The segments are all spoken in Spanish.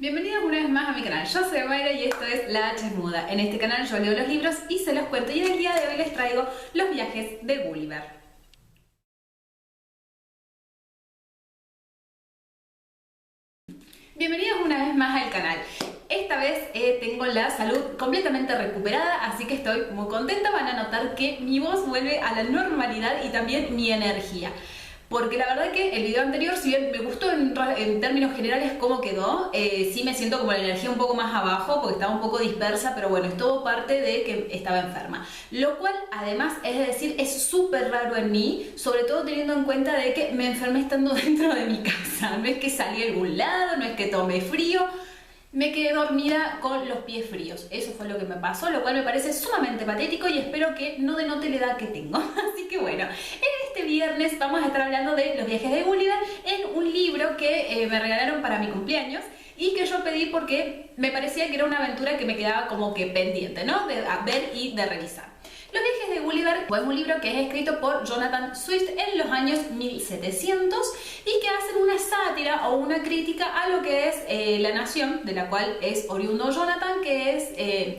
Bienvenidos una vez más a mi canal. Yo soy Mayra y esto es La H es Muda. En este canal yo leo los libros y se los cuento, y en el día de hoy les traigo Los viajes de Gulliver. Bienvenidos una vez más al canal. Esta vez tengo la salud completamente recuperada, así que estoy muy contenta. Van a notar que mi voz vuelve a la normalidad y también mi energía. Porque la verdad que el video anterior, si bien me gustó en términos generales cómo quedó, sí me siento como la energía un poco más abajo porque estaba un poco dispersa, pero bueno, es todo parte de que estaba enferma. Lo cual, además, es decir, es súper raro en mí, sobre todo teniendo en cuenta de que me enfermé estando dentro de mi casa. No es que salí a algún lado, no es que tomé frío. Me quedé dormida con los pies fríos. Eso fue lo que me pasó, lo cual me parece sumamente patético y espero que no denote la edad que tengo. Así que bueno, en este viernes vamos a estar hablando de Los viajes de Gulliver, en un libro que me regalaron para mi cumpleaños y que yo pedí porque me parecía que era una aventura que me quedaba como que pendiente, ¿no? De ver y de revisar. Los viajes de Gulliver fue un libro que es escrito por Jonathan Swift en los años 1700 y que hace una sátira o una crítica a lo que es la nación de la cual es oriundo Jonathan, que es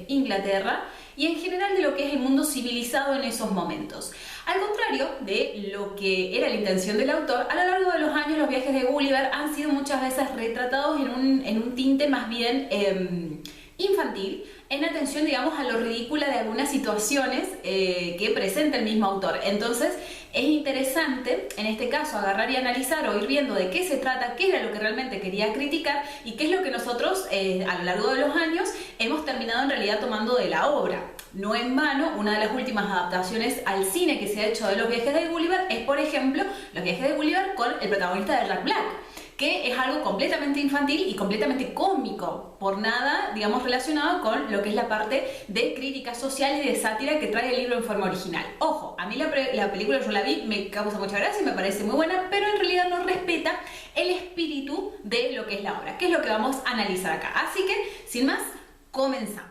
Inglaterra, y en general de lo que es el mundo civilizado en esos momentos. Al contrario de lo que era la intención del autor, a lo largo de los años los viajes de Gulliver han sido muchas veces retratados en un tinte más bien infantil, en atención, digamos, a lo ridícula de algunas situaciones que presenta el mismo autor. Entonces es interesante, en este caso, agarrar y analizar o ir viendo de qué se trata, qué era lo que realmente quería criticar y qué es lo que nosotros a lo largo de los años hemos terminado en realidad tomando de la obra. No en vano, una de las últimas adaptaciones al cine que se ha hecho de Los viajes de Gulliver es, por ejemplo, Los viajes de Gulliver con el protagonista de Jack Black, que es algo completamente infantil y completamente cómico, por nada, digamos, relacionado con lo que es la parte de crítica social y de sátira que trae el libro en forma original. Ojo, a mí la película yo la vi, me causa mucha gracia y me parece muy buena, pero en realidad no respeta el espíritu de lo que es la obra, que es lo que vamos a analizar acá. Así que, sin más, comenzamos.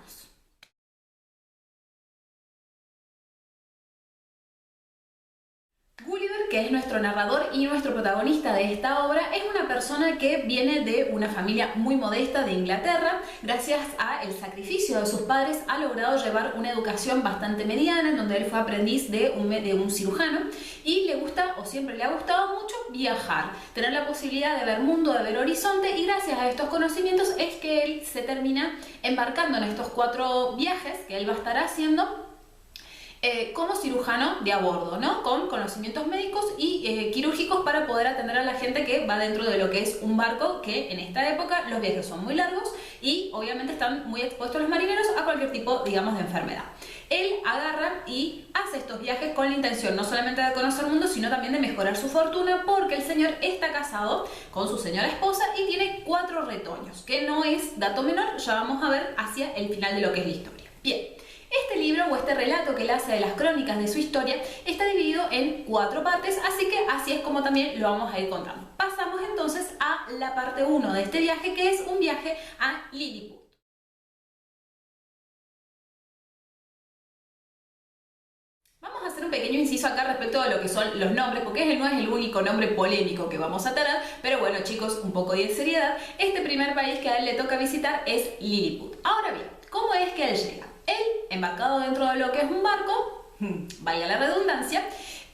Gulliver, que es nuestro narrador y nuestro protagonista de esta obra, es una persona que viene de una familia muy modesta de Inglaterra. Gracias al sacrificio de sus padres ha logrado llevar una educación bastante mediana, en donde él fue aprendiz de un cirujano, y le gusta, o siempre le ha gustado mucho, viajar, tener la posibilidad de ver mundo, de ver horizonte, y gracias a estos conocimientos es que él se termina embarcando en estos 4 viajes que él va a estar haciendo como cirujano de a bordo, ¿no? Con conocimientos médicos y quirúrgicos para poder atender a la gente que va dentro de lo que es un barco, que en esta época los viajes son muy largos y obviamente están muy expuestos los marineros a cualquier tipo, digamos, de enfermedad. Él agarra y hace estos viajes con la intención no solamente de conocer el mundo, sino también de mejorar su fortuna, porque el señor está casado con su señora esposa y tiene 4 retoños, que no es dato menor, ya vamos a ver hacia el final de lo que es la historia. Bien. Este libro o este relato que él hace de las crónicas de su historia está dividido en 4 partes, así que así es como también lo vamos a ir contando. Pasamos entonces a la parte 1 de este viaje, que es un viaje a Lilliput. Vamos a hacer un pequeño inciso acá respecto a lo que son los nombres, porque no es el único nombre polémico que vamos a tener, pero bueno, chicos, un poco de seriedad. Este primer país que a él le toca visitar es Lilliput. Ahora bien, ¿cómo es que él llega? Él, embarcado dentro de lo que es un barco, vaya la redundancia,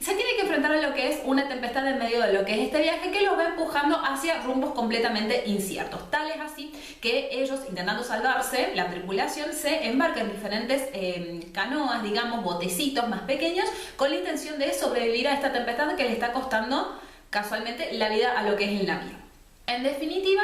se tiene que enfrentar a lo que es una tempestad en medio de lo que es este viaje, que los va empujando hacia rumbos completamente inciertos. Tal es así que ellos, intentando salvarse, la tripulación se embarca en diferentes canoas, digamos, botecitos más pequeños, con la intención de sobrevivir a esta tempestad que le está costando casualmente la vida a lo que es el navío. En definitiva,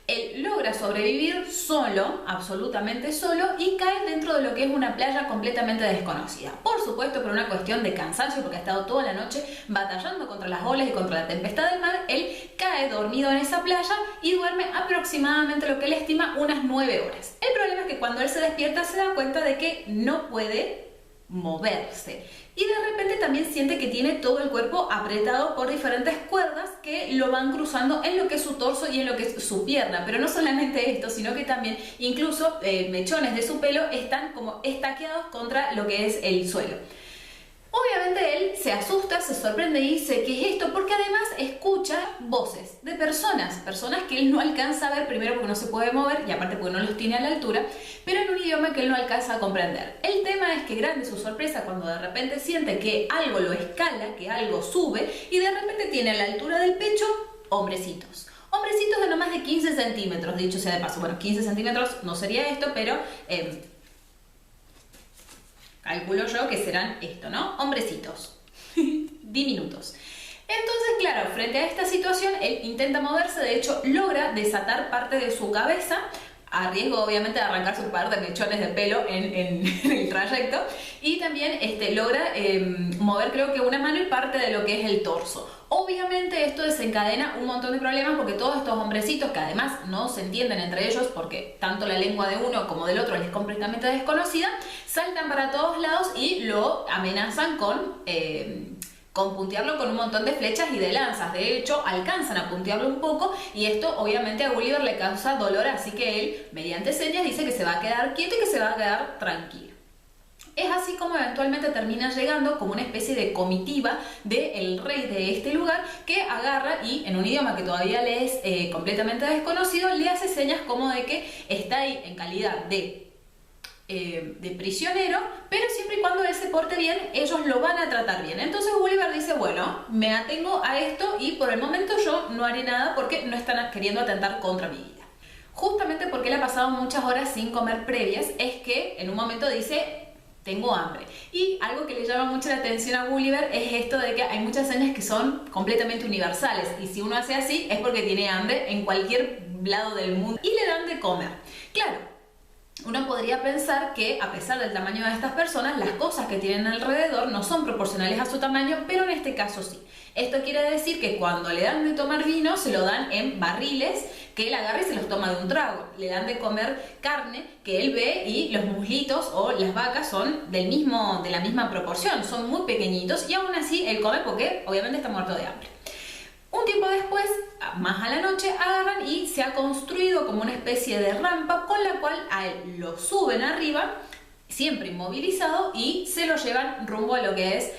él logra sobrevivir solo, absolutamente solo, y cae dentro de lo que es una playa completamente desconocida. Por supuesto, por una cuestión de cansancio, porque ha estado toda la noche batallando contra las olas y contra la tempestad del mar, él cae dormido en esa playa y duerme aproximadamente lo que él estima unas 9 horas. El problema es que cuando él se despierta se da cuenta de que no puede moverse y de repente también siente que tiene todo el cuerpo apretado por diferentes cuerdas que lo van cruzando en lo que es su torso y en lo que es su pierna. Pero no solamente esto, sino que también incluso mechones de su pelo están como estaqueados contra lo que es el suelo. Obviamente él se asusta, se sorprende y dice, ¿qué es esto? Porque además escucha voces de personas que él no alcanza a ver, primero porque no se puede mover y aparte porque no los tiene a la altura, pero en un idioma que él no alcanza a comprender. El tema es que grande su sorpresa cuando de repente siente que algo lo escala, que algo sube y de repente tiene a la altura del pecho hombrecitos. Hombrecitos de no más de 15 centímetros, dicho sea de paso. Bueno, 15 centímetros no sería esto, pero calculo yo que serán esto, ¿no? Hombrecitos. Diminutos. Entonces, claro, frente a esta situación, él intenta moverse, de hecho, logra desatar parte de su cabeza, a riesgo obviamente de arrancarse un par de mechones de pelo en el trayecto, y también logra mover creo que una mano y parte de lo que es el torso. Obviamente esto desencadena un montón de problemas porque todos estos hombrecitos, que además no se entienden entre ellos porque tanto la lengua de uno como del otro les es completamente desconocida, saltan para todos lados y lo amenazan con puntearlo con un montón de flechas y de lanzas. De hecho, alcanzan a puntearlo un poco y esto obviamente a Gulliver le causa dolor, así que él, mediante señas, dice que se va a quedar quieto y que se va a quedar tranquilo. Es así como eventualmente termina llegando como una especie de comitiva del rey de este lugar que agarra y en un idioma que todavía le es completamente desconocido, le hace señas como de que está ahí en calidad de prisionero, pero siempre y cuando él se porte bien, ellos lo van a tratar bien. Entonces Gulliver dice, bueno, me atengo a esto y por el momento yo no haré nada porque no están queriendo atentar contra mi vida. Justamente porque él ha pasado muchas horas sin comer previas, es que en un momento dice, tengo hambre. Y algo que le llama mucho la atención a Gulliver es esto de que hay muchas señas que son completamente universales y si uno hace así es porque tiene hambre en cualquier lado del mundo y le dan de comer. Claro, uno podría pensar que a pesar del tamaño de estas personas, las cosas que tienen alrededor no son proporcionales a su tamaño, pero en este caso sí. Esto quiere decir que cuando le dan de tomar vino, se lo dan en barriles que él agarra y se los toma de un trago. Le dan de comer carne que él ve y los muslitos o las vacas son de la misma proporción, son muy pequeñitos y aún así él come porque obviamente está muerto de hambre. Un tiempo después, más a la noche, agarran y se ha construido como una especie de rampa con la cual a él lo suben arriba, siempre inmovilizado, y se lo llevan rumbo a lo que es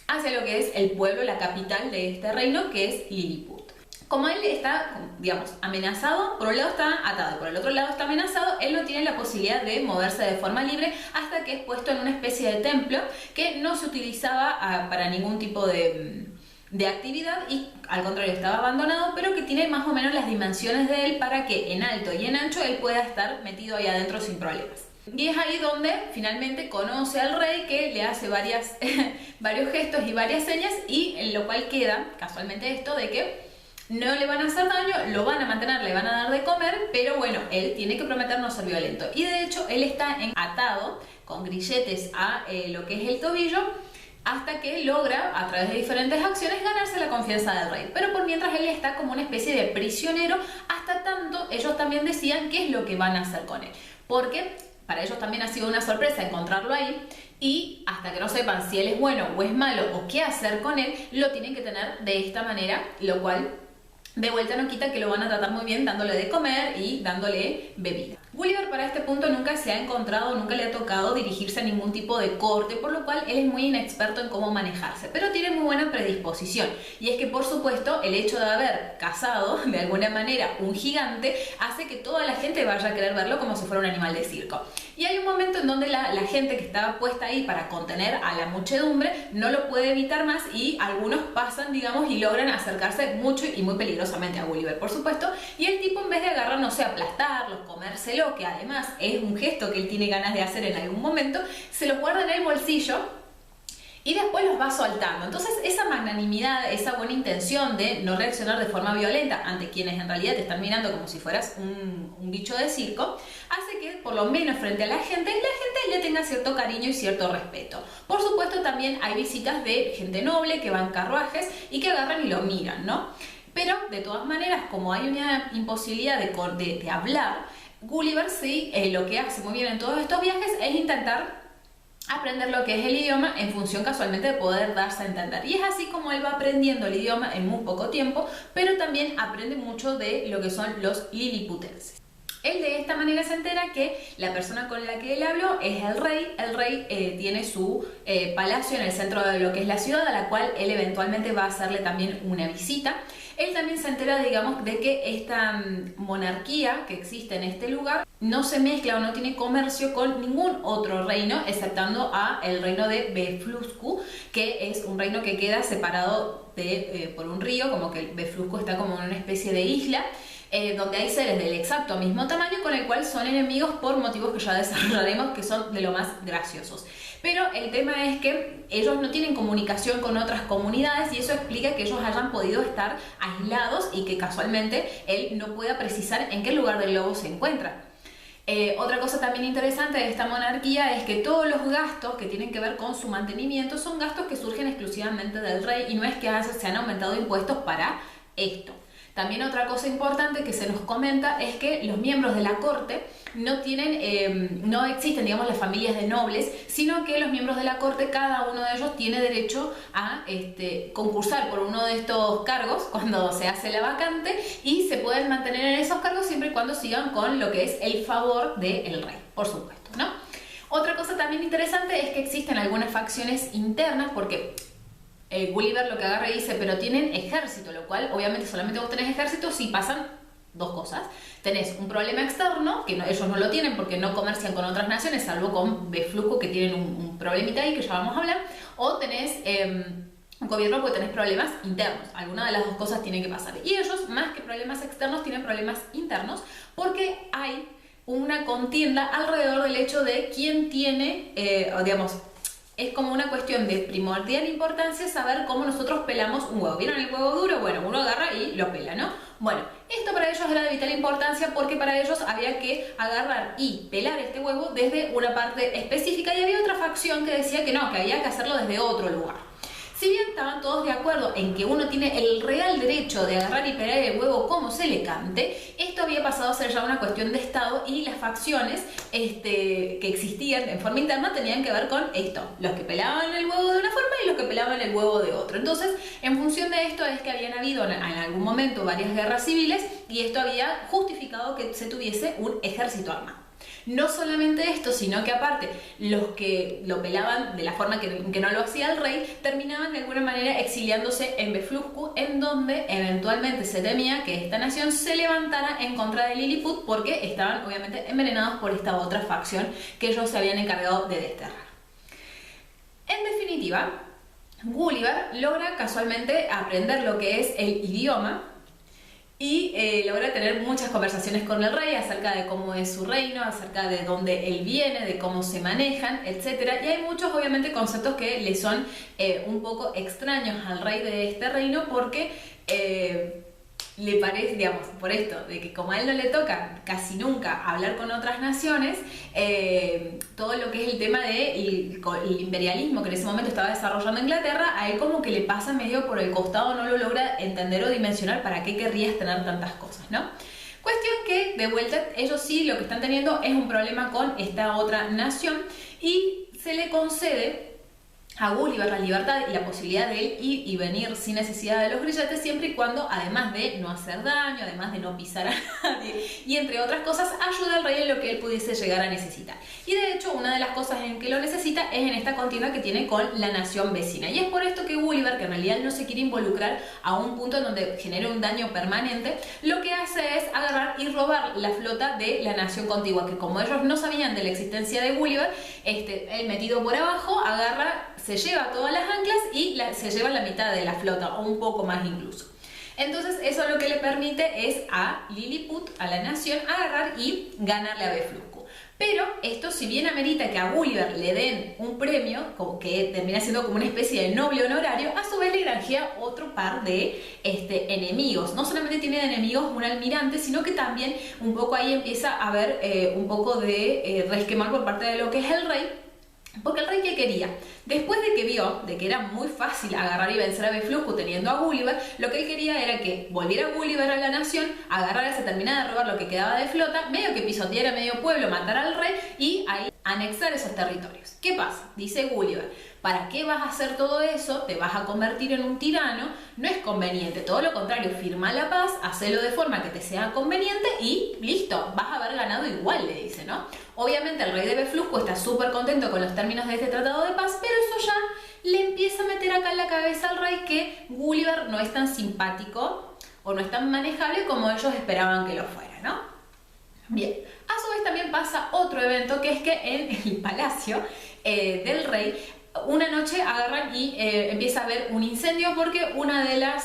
hacia lo que es el pueblo, la capital de este reino, que es Lilliput. Como él está, digamos, amenazado, por un lado está atado y por el otro lado está amenazado, él no tiene la posibilidad de moverse de forma libre hasta que es puesto en una especie de templo que no se utilizaba para ningún tipo de actividad y al contrario estaba abandonado, pero que tiene más o menos las dimensiones de él para que en alto y en ancho él pueda estar metido ahí adentro sin problemas. Y es ahí donde finalmente conoce al rey, que le hace varios gestos y varias señas, y en lo cual queda casualmente esto de que no le van a hacer daño, lo van a mantener, le van a dar de comer, pero bueno, él tiene que prometer no ser violento. Y de hecho él está atado con grilletes a lo que es el tobillo, hasta que logra, a través de diferentes acciones, ganarse la confianza del rey. Pero por mientras él está como una especie de prisionero, hasta tanto ellos también decían qué es lo que van a hacer con él. Porque para ellos también ha sido una sorpresa encontrarlo ahí, y hasta que no sepan si él es bueno o es malo o qué hacer con él, lo tienen que tener de esta manera, lo cual de vuelta no quita que lo van a tratar muy bien dándole de comer y dándole bebida. Gulliver para este punto nunca se ha encontrado, nunca le ha tocado dirigirse a ningún tipo de corte, por lo cual él es muy inexperto en cómo manejarse, pero tiene muy buena predisposición. Y es que por supuesto el hecho de haber cazado de alguna manera un gigante hace que toda la gente vaya a querer verlo como si fuera un animal de circo. Y hay un momento en donde la gente que estaba puesta ahí para contener a la muchedumbre no lo puede evitar más y algunos pasan, digamos, y logran acercarse mucho y muy peligrosamente a Gulliver, por supuesto, y el tipo en vez de agarrar, no sé, aplastarlos, comérselo, que además es un gesto que él tiene ganas de hacer en algún momento, se los guarda en el bolsillo y después los va soltando. Entonces esa magnanimidad, esa buena intención de no reaccionar de forma violenta ante quienes en realidad te están mirando como si fueras un bicho de circo, hace que por lo menos frente a la gente le tenga cierto cariño y cierto respeto. Por supuesto también hay visitas de gente noble que va en carruajes y que agarran y lo miran, ¿no? Pero de todas maneras, como hay una imposibilidad de hablar, Gulliver sí lo que hace muy bien en todos estos viajes es intentar aprender lo que es el idioma en función casualmente de poder darse a entender. Y es así como él va aprendiendo el idioma en muy poco tiempo, pero también aprende mucho de lo que son los liliputenses. Él de esta manera se entera que la persona con la que él habló es el rey tiene su palacio en el centro de lo que es la ciudad, a la cual él eventualmente va a hacerle también una visita. Él también se entera, digamos, de que esta monarquía que existe en este lugar no se mezcla o no tiene comercio con ningún otro reino, exceptando a el reino de Befluscu, que es un reino que queda separado por un río, como que Befluscu está como en una especie de isla, donde hay seres del exacto mismo tamaño con el cual son enemigos por motivos que ya desarrollaremos, que son de lo más graciosos. Pero el tema es que ellos no tienen comunicación con otras comunidades y eso explica que ellos hayan podido estar aislados y que casualmente él no pueda precisar en qué lugar del globo se encuentra. Otra cosa también interesante de esta monarquía es que todos los gastos que tienen que ver con su mantenimiento son gastos que surgen exclusivamente del rey y no es que se han aumentado impuestos para esto. También otra cosa importante que se nos comenta es que los miembros de la corte no existen, digamos, las familias de nobles, sino que los miembros de la corte, cada uno de ellos tiene derecho a concursar por uno de estos cargos cuando se hace la vacante y se pueden mantener en esos cargos siempre y cuando sigan con lo que es el favor del rey, por supuesto, ¿no? Otra cosa también interesante es que existen algunas facciones internas porque Gulliver lo que agarra y dice, pero tienen ejército, lo cual obviamente solamente vos tenés ejército si pasan dos cosas. Tenés un problema externo, que ellos no lo tienen porque no comercian con otras naciones, salvo con Befluscu, que tienen un problemita ahí que ya vamos a hablar, o tenés un gobierno porque tenés problemas internos. Alguna de las dos cosas tiene que pasar. Y ellos, más que problemas externos, tienen problemas internos porque hay una contienda alrededor del hecho de quién tiene, digamos, es como una cuestión de primordial importancia saber cómo nosotros pelamos un huevo. ¿Vieron el huevo duro? Bueno, uno agarra y lo pela, ¿no? Bueno, esto para ellos era de vital importancia porque para ellos había que agarrar y pelar este huevo desde una parte específica y había otra facción que decía que no, que había que hacerlo desde otro lugar. Si bien estaban todos de acuerdo en que uno tiene el real derecho de agarrar y pelar el huevo como se le cante, esto había pasado a ser ya una cuestión de Estado y las facciones que existían en forma interna tenían que ver con esto, los que pelaban el huevo de una forma y los que pelaban el huevo de otro. Entonces, en función de esto es que habían habido en algún momento varias guerras civiles y esto había justificado que se tuviese un ejército armado. No solamente esto, sino que aparte los que lo pelaban de la forma que no lo hacía el rey, terminaban de alguna manera exiliándose en Befluscu, en donde eventualmente se temía que esta nación se levantara en contra de Lilliput porque estaban obviamente envenenados por esta otra facción que ellos se habían encargado de desterrar. En definitiva, Gulliver logra casualmente aprender lo que es el idioma y logra tener muchas conversaciones con el rey acerca de cómo es su reino, acerca de dónde él viene, de cómo se manejan, etc. Y hay muchos, obviamente, conceptos que le son un poco extraños al rey de este reino porque le parece, digamos, por esto, de que como a él no le toca casi nunca hablar con otras naciones, todo lo que es el tema del imperialismo que en ese momento estaba desarrollando Inglaterra, a él como que le pasa medio por el costado, no lo logra entender o dimensionar para qué querrías tener tantas cosas, ¿no? Cuestión que, de vuelta, ellos sí lo que están teniendo es un problema con esta otra nación y se le concede a Gulliver la libertad y la posibilidad de él ir y venir sin necesidad de los grilletes, siempre y cuando, además de no hacer daño, además de no pisar a nadie, y entre otras cosas, ayuda al rey en lo que él pudiese llegar a necesitar. Y de hecho, una de las cosas en que lo necesita es en esta contienda que tiene con la nación vecina. Y es por esto que Gulliver, que en realidad no se quiere involucrar a un punto en donde genere un daño permanente, lo que hace es agarrar y robar la flota de la nación contigua, que como ellos no sabían de la existencia de Gulliver, él metido por abajo, agarra, se lleva todas las anclas y se lleva la mitad de la flota, o un poco más incluso. Entonces eso lo que le permite es a Lilliput, a la nación, agarrar y ganarle a Befluscu. Pero esto, si bien amerita que a Gulliver le den un premio, que termina siendo como una especie de noble honorario, a su vez le granjea otro par de enemigos. No solamente tiene de enemigos un almirante, sino que también un poco ahí empieza a haber un poco de resquemor por parte de lo que es el rey. Porque el rey, ¿qué quería? Después de que vio de que era muy fácil agarrar y vencer a Befluscu teniendo a Gulliver, lo que él quería era que volviera Gulliver a la nación, agarrara, se terminara de robar lo que quedaba de flota, medio que pisoteara medio pueblo, matara al rey y ahí anexar esos territorios. ¿Qué pasa? Dice Gulliver, ¿Para qué vas a hacer todo eso? ¿Te vas a convertir en un tirano? No es conveniente, todo lo contrario, firma la paz, hacelo de forma que te sea conveniente y listo, vas a haber ganado igual, le dice, ¿no? Obviamente el rey de Befluscu está súper contento con los términos de este tratado de paz, pero eso ya le empieza a meter acá en la cabeza al rey que Gulliver no es tan simpático o no es tan manejable como ellos esperaban que lo fuera, ¿no? Bien, a su vez también pasa otro evento, que es que en el palacio del rey una noche agarran y empieza a haber un incendio porque una de las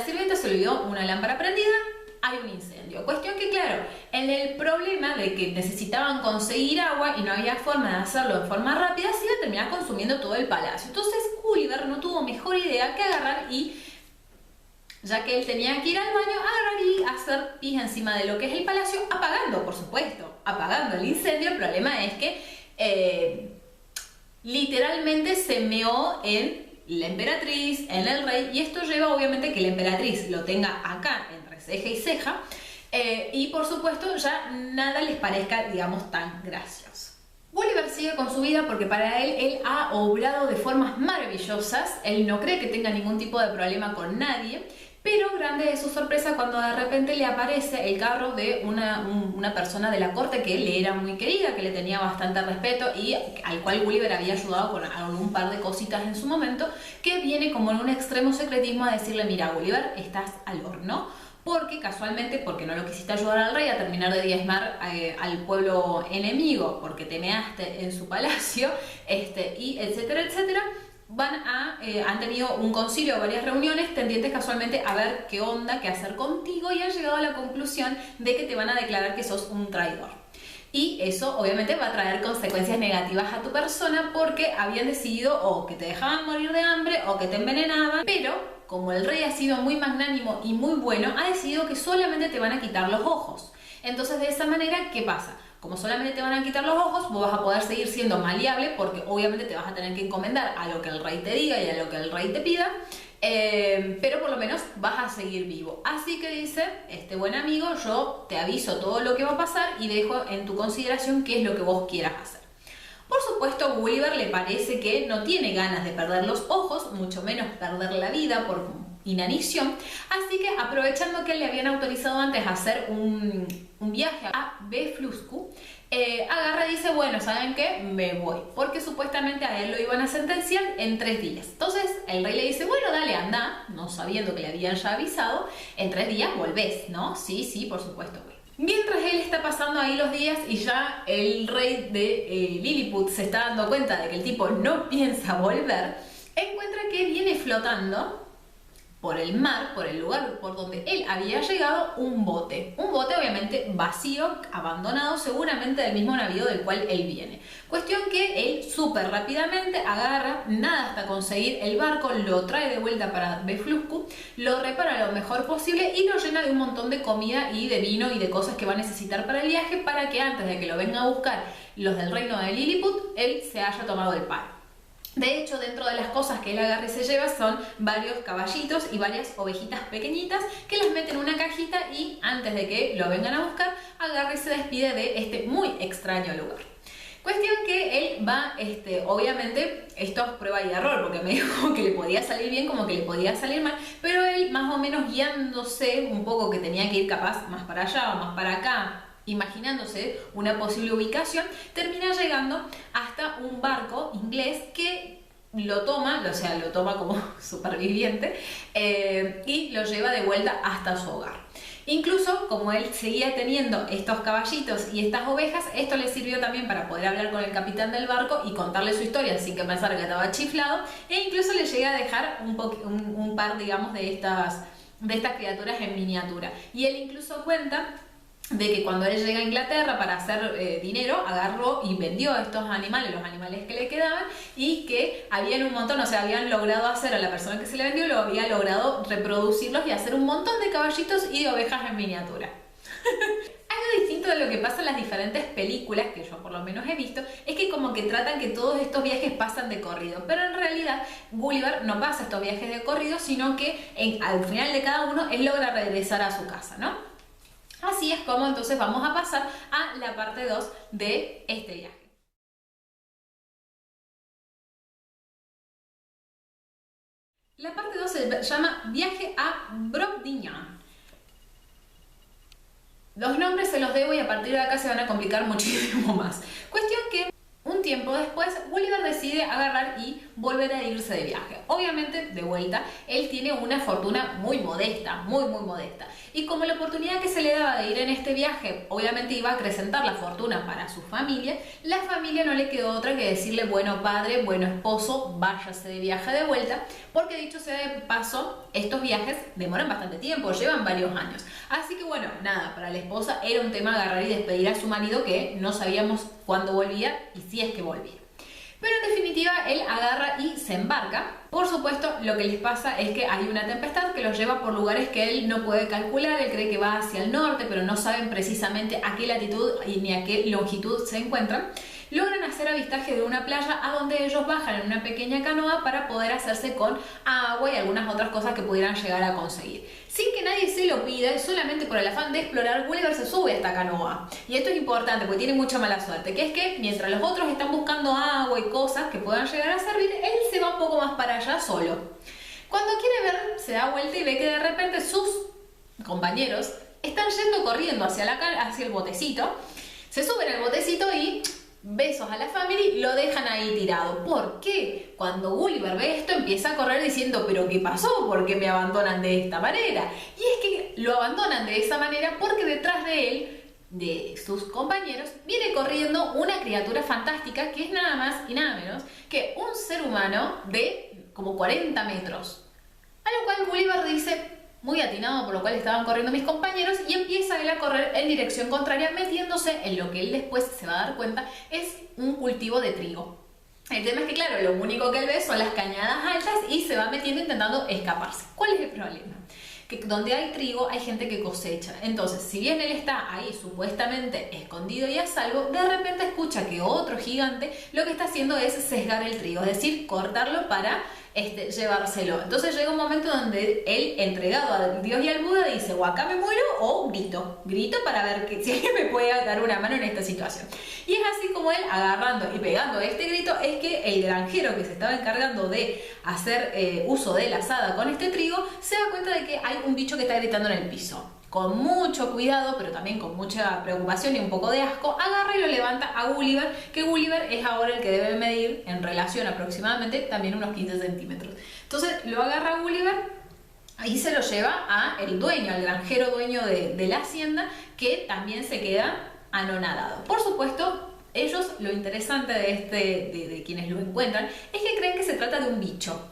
sirvientas se olvidó una lámpara prendida, hay un incendio. Cuestión que, claro, en el problema de que necesitaban conseguir agua y no había forma de hacerlo de forma rápida, se iba a terminar consumiendo todo el palacio. Entonces Gulliver no tuvo mejor idea que agarrar y, ya que él tenía que ir al baño, agarrar y hacer pis encima de lo que es el palacio, apagando, por supuesto, apagando el incendio. El problema es que literalmente se meó en la emperatriz, en el rey, y esto lleva obviamente que la emperatriz lo tenga acá entre ceja y ceja, y por supuesto ya nada les parezca, digamos, tan gracioso. Gulliver sigue con su vida porque para él ha obrado de formas maravillosas, él no cree que tenga ningún tipo de problema con nadie, pero grande es su sorpresa cuando de repente le aparece el carro de una persona de la corte que le era muy querida, que le tenía bastante respeto y al cual Gulliver había ayudado con algún par de cositas en su momento, que viene como en un extremo secretismo a decirle: mira, Gulliver, estás al horno, porque casualmente, porque no lo quisiste ayudar al rey a terminar de diezmar al pueblo enemigo, porque te measte en su palacio, y etcétera, etcétera. Han tenido un concilio, varias reuniones tendientes casualmente a ver qué onda, qué hacer contigo, y han llegado a la conclusión de que te van a declarar que sos un traidor. Y eso obviamente va a traer consecuencias negativas a tu persona, porque habían decidido o que te dejaban morir de hambre o que te envenenaban, pero como el rey ha sido muy magnánimo y muy bueno, ha decidido que solamente te van a quitar los ojos. Entonces, de esa manera, ¿qué pasa? Como solamente te van a quitar los ojos, vos vas a poder seguir siendo maleable, porque obviamente te vas a tener que encomendar a lo que el rey te diga y a lo que el rey te pida, pero por lo menos vas a seguir vivo. Así que dice este buen amigo: yo te aviso todo lo que va a pasar y dejo en tu consideración qué es lo que vos quieras hacer. Por supuesto, a Gulliver le parece que no tiene ganas de perder los ojos, mucho menos perder la vida por inanición, así que, aprovechando que le habían autorizado antes a hacer un viaje a Befluscu, agarra y dice: bueno, ¿saben qué? Me voy, porque supuestamente a él lo iban a sentenciar en 3 días. Entonces el rey le dice: bueno, dale, anda, no sabiendo que le habían ya avisado, en 3 días volvés, ¿no? Sí, sí, por supuesto, güey. Mientras él está pasando ahí los días y ya el rey de Lilliput se está dando cuenta de que el tipo no piensa volver, encuentra que viene flotando por el mar, por el lugar por donde él había llegado, un bote obviamente vacío, abandonado, seguramente del mismo navío del cual él viene. Cuestión que él súper rápidamente agarra, nada hasta conseguir el barco, lo trae de vuelta para Befluscu, lo repara lo mejor posible y lo llena de un montón de comida y de vino y de cosas que va a necesitar para el viaje, para que antes de que lo vengan a buscar los del reino de Lilliput, él se haya tomado el palo. De hecho, dentro de las cosas que él agarra y se lleva son varios caballitos y varias ovejitas pequeñitas que las mete en una cajita, y antes de que lo vengan a buscar, agarra y se despide de este muy extraño lugar. Cuestión que él va, obviamente, esto es prueba y error, porque me dijo que le podía salir bien como que le podía salir mal, pero él, más o menos guiándose un poco que tenía que ir capaz más para allá o más para acá, imaginándose una posible ubicación, termina llegando hasta un barco inglés que lo toma como superviviente, y lo lleva de vuelta hasta su hogar. Incluso, como él seguía teniendo estos caballitos y estas ovejas, esto le sirvió también para poder hablar con el capitán del barco y contarle su historia sin que pensara que estaba chiflado, e incluso le llega a dejar un par, digamos, de estas criaturas en miniatura. Y él incluso cuenta de que cuando él llega a Inglaterra para hacer dinero, agarró y vendió estos animales, los animales que le quedaban, y que habían un montón, o sea, habían logrado hacer, a la persona que se le vendió, lo había logrado reproducirlos y hacer un montón de caballitos y de ovejas en miniatura. Algo distinto de lo que pasa en las diferentes películas, que yo por lo menos he visto, es que como que tratan que todos estos viajes pasan de corrido, pero en realidad Gulliver no pasa estos viajes de corrido, sino que al final de cada uno él logra regresar a su casa, ¿no? Así es como entonces vamos a pasar a la parte 2 de este viaje. La parte 2 se llama Viaje a Brobdingnag. Los nombres se los debo y a partir de acá se van a complicar muchísimo más. Cuestión que un tiempo después, Gulliver decide agarrar y volver a irse de viaje. Obviamente, de vuelta, él tiene una fortuna muy modesta, muy modesta. Y como la oportunidad que se le daba de ir en este viaje, obviamente iba a acrecentar la fortuna para su familia, la familia no le quedó otra que decirle, bueno padre, bueno esposo, váyase de viaje de vuelta, porque dicho sea de paso, estos viajes demoran bastante tiempo, llevan varios años. Así que bueno, nada, para la esposa era un tema agarrar y despedir a su marido que no sabíamos cuándo volvía y si es que volvía. Pero en definitiva él agarra y se embarca. Por supuesto, lo que les pasa es que hay una tempestad que los lleva por lugares que él no puede calcular. Él cree que va hacia el norte, pero no saben precisamente a qué latitud y ni a qué longitud se encuentran. Logran hacer avistaje de una playa a donde ellos bajan en una pequeña canoa para poder hacerse con agua y algunas otras cosas que pudieran llegar a conseguir. Sin que nadie se lo pida, solamente por el afán de explorar, Gulliver se sube a esta canoa. Y esto es importante porque tiene mucha mala suerte, que es que mientras los otros están buscando agua y cosas que puedan llegar a servir, él se va un poco más para allá solo. Cuando quiere ver, se da vuelta y ve que de repente sus compañeros están yendo corriendo hacia el botecito, se suben al botecito y besos a la family, lo dejan ahí tirado. ¿Por qué? Cuando Gulliver ve esto empieza a correr diciendo, ¿pero qué pasó? ¿Por qué me abandonan de esta manera? Y es que lo abandonan de esa manera porque detrás de él, de sus compañeros, viene corriendo una criatura fantástica que es nada más y nada menos que un ser humano de como 40 metros. A lo cual Gulliver dice, muy atinado por lo cual estaban corriendo mis compañeros, y empieza él a correr en dirección contraria, metiéndose en lo que él después se va a dar cuenta es un cultivo de trigo. El tema es que claro, lo único que él ve son las cañadas altas y se va metiendo intentando escaparse. ¿Cuál es el problema? Que donde hay trigo hay gente que cosecha. Entonces, si bien él está ahí supuestamente escondido y a salvo, de repente escucha que otro gigante lo que está haciendo es sesgar el trigo, es decir, cortarlo para llevárselo. Entonces llega un momento donde él, entregado a Dios y al Buda, dice, o acá me muero o grito para ver si alguien me puede dar una mano en esta situación. Y es así como él, agarrando y pegando este grito, es que el granjero que se estaba encargando de hacer uso de la azada con este trigo, se da cuenta de que hay un bicho que está gritando en el piso. Con mucho cuidado, pero también con mucha preocupación y un poco de asco, agarra y lo levanta a Gulliver, que Gulliver es ahora el que debe medir en relación aproximadamente también unos 15 centímetros. Entonces lo agarra a Gulliver y se lo lleva a el dueño, al granjero dueño de la hacienda, que también se queda anonadado. Por supuesto, ellos, lo interesante de quienes lo encuentran, es que creen que se trata de un bicho.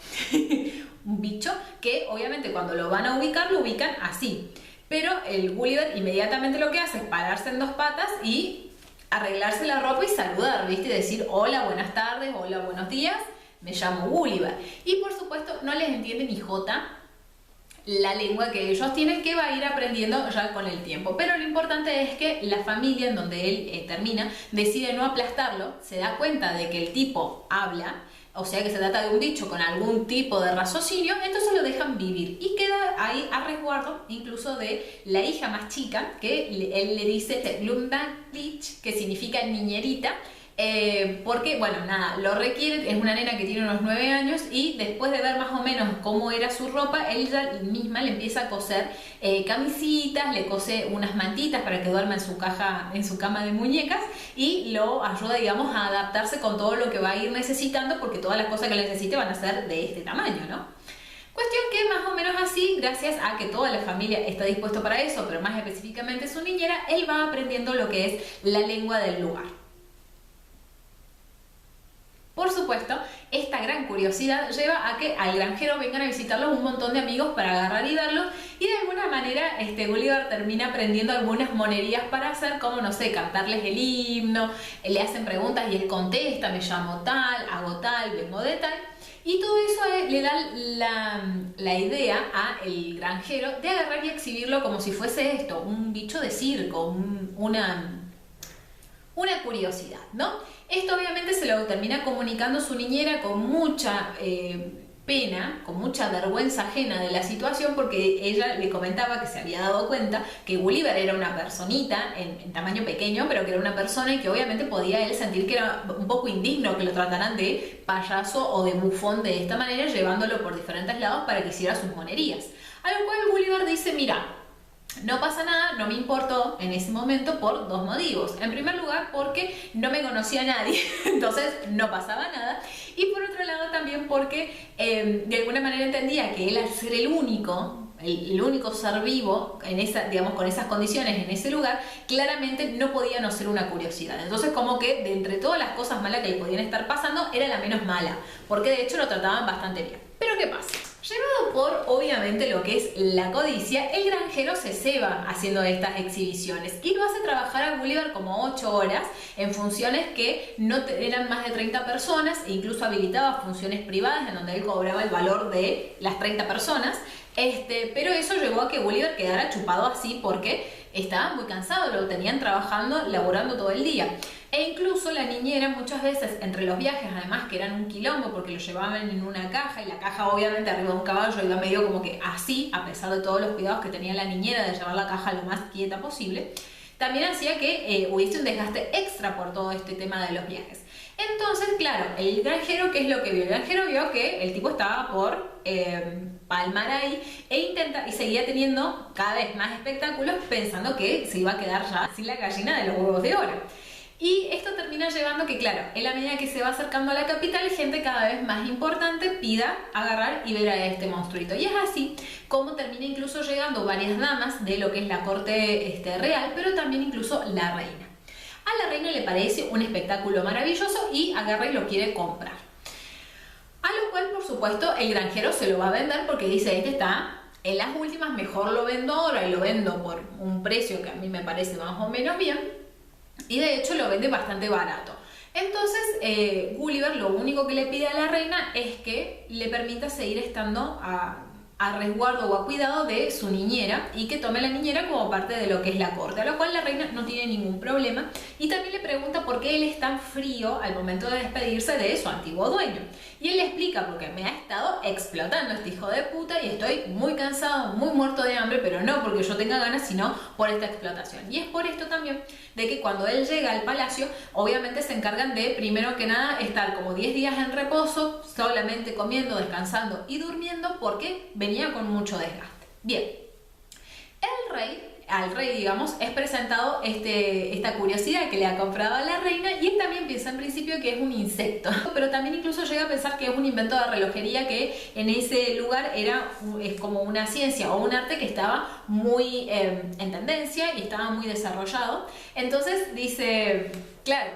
Un bicho que obviamente cuando lo van a ubicar, lo ubican así. Pero el Gulliver inmediatamente lo que hace es pararse en dos patas y arreglarse la ropa y saludar, ¿viste? Y decir, hola, buenas tardes, hola, buenos días, me llamo Gulliver. Y por supuesto no les entiende ni jota la lengua que ellos tienen, que va a ir aprendiendo ya con el tiempo. Pero lo importante es que la familia en donde él termina decide no aplastarlo, se da cuenta de que el tipo habla, o sea que se trata de un bicho con algún tipo de raciocinio, entonces lo dejan vivir y queda ahí a resguardo incluso de la hija más chica, que él le dice Glumdalclitch, que significa niñerita, porque, bueno, nada, lo requiere, es una nena que tiene unos 9 años y después de ver más o menos cómo era su ropa, ella misma le empieza a coser camisitas, le cose unas mantitas para que duerma en su cama de muñecas y lo ayuda, digamos, a adaptarse con todo lo que va a ir necesitando, porque todas las cosas que necesite van a ser de este tamaño, ¿no? Cuestión que más o menos así, gracias a que toda la familia está dispuesto para eso, pero más específicamente su niñera, él va aprendiendo lo que es la lengua del lugar. Por supuesto, esta gran curiosidad lleva a que al granjero vengan a visitarlo un montón de amigos para agarrar y verlo, y de alguna manera Gulliver termina aprendiendo algunas monerías para hacer, como, no sé, cantarles el himno, le hacen preguntas y él contesta, me llamo tal, hago tal, vengo de tal, y todo eso le da la idea al granjero de agarrar y exhibirlo como si fuese esto, un bicho de circo, una curiosidad, ¿no? Esto obviamente se lo termina comunicando su niñera con mucha pena, con mucha vergüenza ajena de la situación, porque ella le comentaba que se había dado cuenta que Gulliver era una personita en tamaño pequeño, pero que era una persona y que obviamente podía él sentir que era un poco indigno que lo trataran de payaso o de bufón de esta manera, llevándolo por diferentes lados para que hiciera sus monerías. A lo cual Gulliver dice, mira, no pasa nada, no me importó en ese momento por dos motivos. En primer lugar, porque no me conocía a nadie, entonces no pasaba nada. Y por otro lado también porque de alguna manera entendía que él, al ser el único ser vivo en esa, digamos, con esas condiciones en ese lugar, claramente no podía no ser una curiosidad. Entonces, como que de entre todas las cosas malas que le podían estar pasando, era la menos mala, porque de hecho lo trataban bastante bien. Pero ¿qué pasa? Llevado por, obviamente, lo que es la codicia, el granjero se ceba haciendo estas exhibiciones y lo hace trabajar a Gulliver como 8 horas en funciones que no eran más de 30 personas e incluso habilitaba funciones privadas en donde él cobraba el valor de las 30 personas. Pero eso llevó a que Gulliver quedara chupado así porque estaba muy cansado, lo tenían trabajando, laborando todo el día. E incluso la niñera muchas veces entre los viajes, además que eran un quilombo porque lo llevaban en una caja y la caja obviamente arriba de un caballo iba medio como que así, a pesar de todos los cuidados que tenía la niñera de llevar la caja lo más quieta posible, también hacía que hubiese un desgaste extra por todo este tema de los viajes. Entonces, claro, el granjero, ¿qué es lo que vio? El granjero vio que el tipo estaba por palmar ahí y seguía teniendo cada vez más espectáculos pensando que se iba a quedar ya sin la gallina de los huevos de oro. Y esto termina llevando que, claro, en la medida que se va acercando a la capital, gente cada vez más importante pida agarrar y ver a este monstruito. Y es así como termina incluso llegando varias damas de lo que es la corte real, pero también incluso la reina. A la reina le parece un espectáculo maravilloso y agarra y lo quiere comprar. A lo cual, por supuesto, el granjero se lo va a vender porque dice, este está en las últimas, mejor lo vendo ahora y lo vendo por un precio que a mí me parece más o menos bien. Y de hecho lo vende bastante barato. Entonces Gulliver lo único que le pide a la reina es que le permita seguir estando a resguardo o a cuidado de su niñera y que tome la niñera como parte de lo que es la corte, a lo cual la reina no tiene ningún problema y también le pregunta por qué él es tan frío al momento de despedirse de su antiguo dueño. Y él le explica, porque me ha estado explotando este hijo de puta y estoy muy cansado, muy muerto de hambre, pero no porque yo tenga ganas, sino por esta explotación. Y es por esto también de que cuando él llega al palacio, obviamente se encargan de, primero que nada, estar como 10 días en reposo, solamente comiendo, descansando y durmiendo, porque venía con mucho desgaste. Bien, al rey, digamos, es presentado esta curiosidad que le ha comprado a la reina y él también piensa en principio que es un insecto, pero también incluso llega a pensar que es un invento de relojería que en ese lugar es como una ciencia o un arte que estaba muy en tendencia y estaba muy desarrollado. Entonces dice, claro,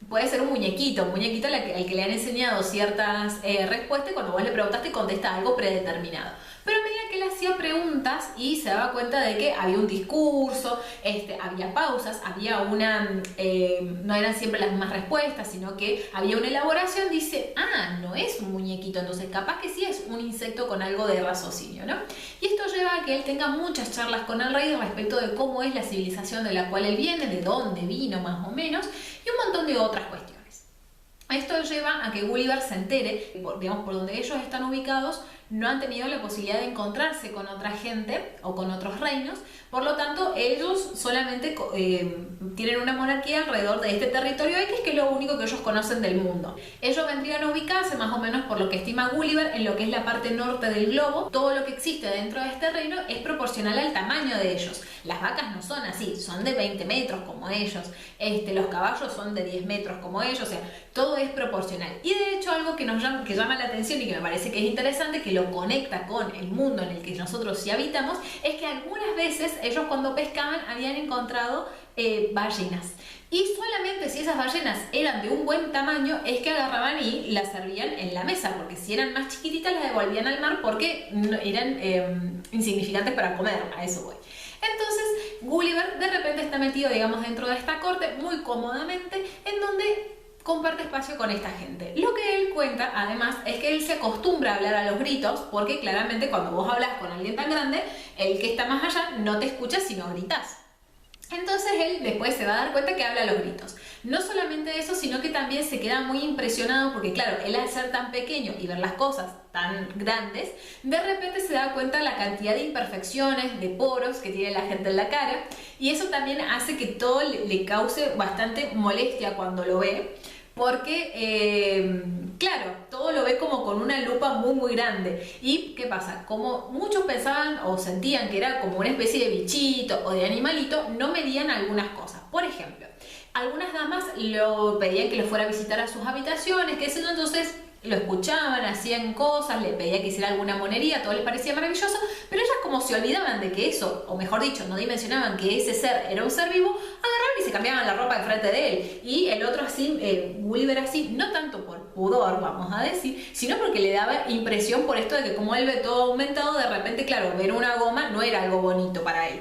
puede ser un muñequito al que le han enseñado ciertas respuestas y cuando vos le preguntaste contesta algo predeterminado. Pero a medida que él hacía preguntas y se daba cuenta de que había un discurso, había pausas, había no eran siempre las mismas respuestas, sino que había una elaboración, dice, no es un muñequito, entonces capaz que sí es un insecto con algo de raciocinio, ¿no? Y esto lleva a que él tenga muchas charlas con el rey respecto de cómo es la civilización de la cual él viene, de dónde vino más o menos, y un montón de otras cuestiones. Esto lleva a que Gulliver se entere, digamos, por donde ellos están ubicados, no han tenido la posibilidad de encontrarse con otra gente o con otros reinos, por lo tanto ellos solamente tienen una monarquía alrededor de este territorio X, que es lo único que ellos conocen del mundo. Ellos vendrían a ubicarse más o menos, por lo que estima Gulliver, en lo que es la parte norte del globo. Todo lo que existe dentro de este reino es proporcional al tamaño de ellos. Las vacas no son así, son de 20 metros como ellos, los caballos son de 10 metros como ellos, o sea, todo es proporcional. Y de hecho algo que llama la atención y que me parece que es interesante, que lo conecta con el mundo en el que nosotros sí habitamos, es que algunas veces ellos cuando pescaban habían encontrado ballenas. Y solamente si esas ballenas eran de un buen tamaño es que agarraban y las servían en la mesa, porque si eran más chiquititas las devolvían al mar porque eran insignificantes para comer, a eso voy. Entonces Gulliver de repente está metido, digamos, dentro de esta corte muy cómodamente, en donde comparte espacio con esta gente. Lo que él cuenta, además, es que él se acostumbra a hablar a los gritos, porque claramente cuando vos hablas con alguien tan grande, el que está más allá no te escucha sino gritas. Entonces él después se va a dar cuenta que habla a los gritos. No solamente eso, sino que también se queda muy impresionado porque claro, él al ser tan pequeño y ver las cosas tan grandes, de repente se da cuenta de la cantidad de imperfecciones, de poros que tiene la gente en la cara, y eso también hace que todo le cause bastante molestia cuando lo ve. Porque, claro, todo lo ve como con una lupa muy grande. ¿Y qué pasa? Como muchos pensaban o sentían que era como una especie de bichito o de animalito, no medían algunas cosas. Por ejemplo, algunas damas lo pedían que lo fuera a visitar a sus habitaciones, qué sé yo, entonces lo escuchaban, hacían cosas, le pedía que hiciera alguna monería, todo les parecía maravilloso, pero ellas como se olvidaban de que eso, o mejor dicho, no dimensionaban que ese ser era un ser vivo, agarraban y se cambiaban la ropa enfrente de él. Y el otro así, Gulliver así, no tanto por pudor, vamos a decir, sino porque le daba impresión por esto de que como él ve todo aumentado, de repente, claro, ver una goma no era algo bonito para él,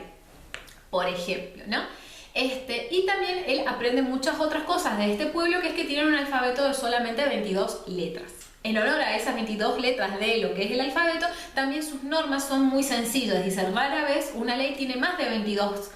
por ejemplo, ¿no? Y también él aprende muchas otras cosas de este pueblo, que es que tienen un alfabeto de solamente 22 letras. En honor a esas 22 letras de lo que es el alfabeto, también sus normas son muy sencillas. Dice, rara vez una ley tiene más de 22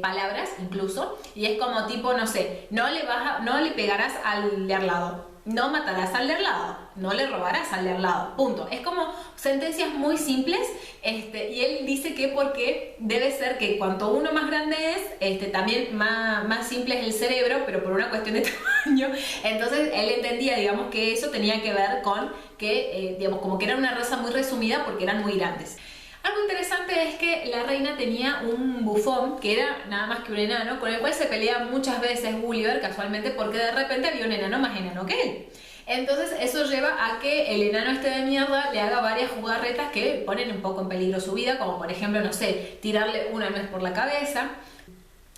palabras incluso, y es como tipo, no sé, no le pegarás al de al lado, no matarás al de al lado, no le robarás al de al lado, punto. Es como sentencias muy simples, y él dice que porque debe ser que cuanto uno más grande es, también más simple es el cerebro, pero por una cuestión de tamaño. Entonces él entendía, digamos, que eso tenía que ver con que, digamos, como que era una raza muy resumida porque eran muy grandes. Algo interesante es que la reina tenía un bufón que era nada más que un enano, con el cual se pelea muchas veces Gulliver, casualmente, porque de repente había un enano más enano que él. Entonces eso lleva a que el enano este de mierda le haga varias jugarretas que ponen un poco en peligro su vida, como por ejemplo, no sé, tirarle una nuez por la cabeza,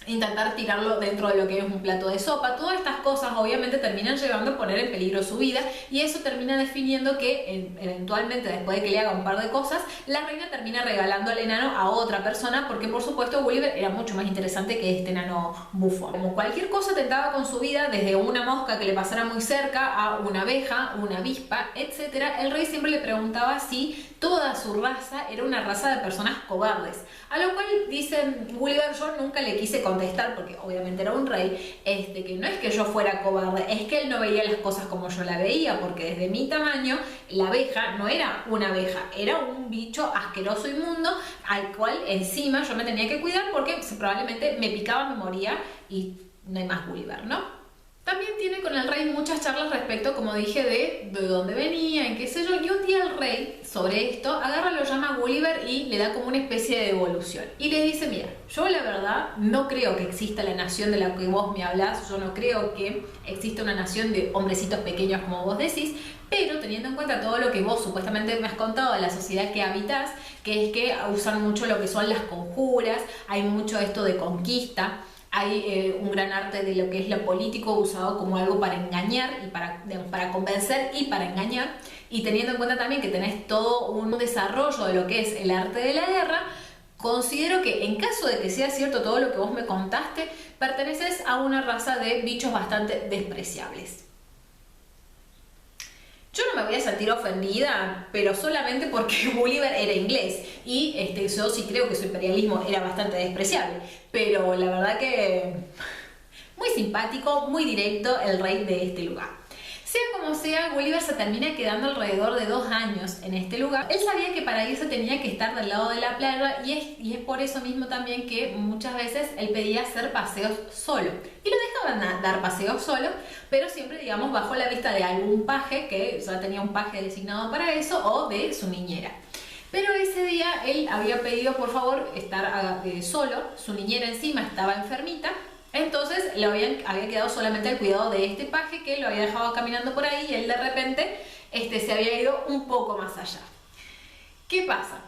intentar tirarlo dentro de lo que es un plato de sopa. Todas estas cosas obviamente terminan llevando a poner en peligro su vida, y eso termina definiendo que eventualmente, después de que le haga un par de cosas, la reina termina regalando al enano a otra persona, porque por supuesto Gulliver era mucho más interesante que este enano bufón. Como cualquier cosa tentaba con su vida, desde una mosca que le pasara muy cerca a una abeja, una avispa, etc., el rey siempre le preguntaba si toda su raza era una raza de personas cobardes, a lo cual dice Gulliver, yo nunca le quise contestar, porque obviamente era un rey, que no es que yo fuera cobarde, es que él no veía las cosas como yo la veía, porque desde mi tamaño la abeja no era una abeja, era un bicho asqueroso, inmundo, al cual encima yo me tenía que cuidar porque probablemente me picaba, me moría, y no hay más Gulliver, ¿no? También tiene con el rey muchas charlas respecto, como dije, de dónde venía, en qué sé yo, y un día el rey, sobre esto, agarra, lo llama a Gulliver y le da como una especie de devolución. Y le dice, mira, yo la verdad no creo que exista la nación de la que vos me hablas, yo no creo que exista una nación de hombrecitos pequeños como vos decís, pero teniendo en cuenta todo lo que vos supuestamente me has contado de la sociedad que habitas, que es que usan mucho lo que son las conjuras, hay mucho esto de conquista, hay un gran arte de lo que es lo político usado como algo para engañar y para convencer y para engañar, y teniendo en cuenta también que tenés todo un desarrollo de lo que es el arte de la guerra, considero que en caso de que sea cierto todo lo que vos me contaste, perteneces a una raza de bichos bastante despreciables. Yo no me voy a sentir ofendida, pero solamente porque Gulliver era inglés y yo sí creo que su imperialismo era bastante despreciable, pero la verdad que muy simpático, muy directo el rey de este lugar. Sea como sea, Gulliver se termina quedando alrededor de 2 años en este lugar. Él sabía que para irse tenía que estar del lado de la playa, y es por eso mismo también que muchas veces él pedía hacer paseos solo. Y lo dejaban dar paseos solo, pero siempre, digamos, bajo la vista de algún paje, que ya tenía un paje designado para eso, o de su niñera. Pero ese día él había pedido por favor estar solo, su niñera encima estaba enfermita. Entonces había quedado solamente el cuidado de este paje, que lo había dejado caminando por ahí, y él de repente se había ido un poco más allá. ¿Qué pasa?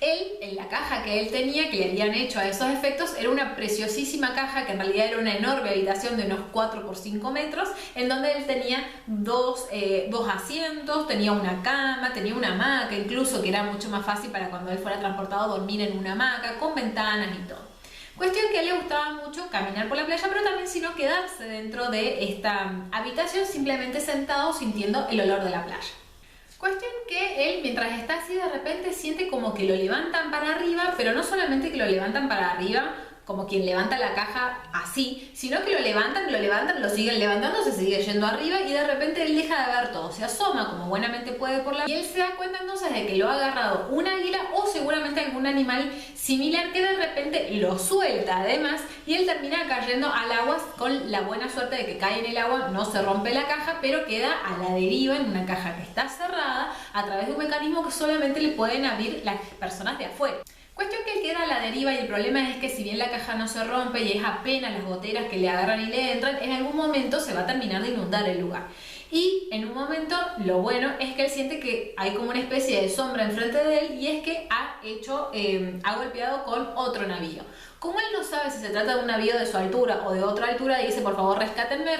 Él, en la caja que él tenía, que le habían hecho a esos efectos, era una preciosísima caja que en realidad era una enorme habitación de unos 4 por 5 metros, en donde él tenía dos asientos, tenía una cama, tenía una hamaca incluso, que era mucho más fácil para cuando él fuera transportado dormir en una hamaca, con ventanas y todo. Cuestión que a él le gustaba mucho caminar por la playa, pero también sino quedarse dentro de esta habitación simplemente sentado sintiendo el olor de la playa. Cuestión que él, mientras está así, de repente siente como que lo levantan para arriba, pero no solamente que lo levantan para arriba como quien levanta la caja así, sino que lo levantan, lo siguen levantando, se sigue yendo arriba y de repente él deja de ver todo, se asoma como buenamente puede por la... Y él se da cuenta entonces de que lo ha agarrado un águila o seguramente algún animal similar que de repente lo suelta además y él termina cayendo al agua con la buena suerte de que cae en el agua, no se rompe la caja, pero queda a la deriva en una caja que está cerrada a través de un mecanismo que solamente le pueden abrir las personas de afuera. Cuestión que él queda a la deriva y el problema es que si bien la caja no se rompe y es apenas las goteras que le agarran y le entran, en algún momento se va a terminar de inundar el lugar. Y en un momento lo bueno es que él siente que hay como una especie de sombra enfrente de él y es que ha golpeado con otro navío. Como él no sabe si se trata de un navío de su altura o de otra altura, dice por favor rescátenme,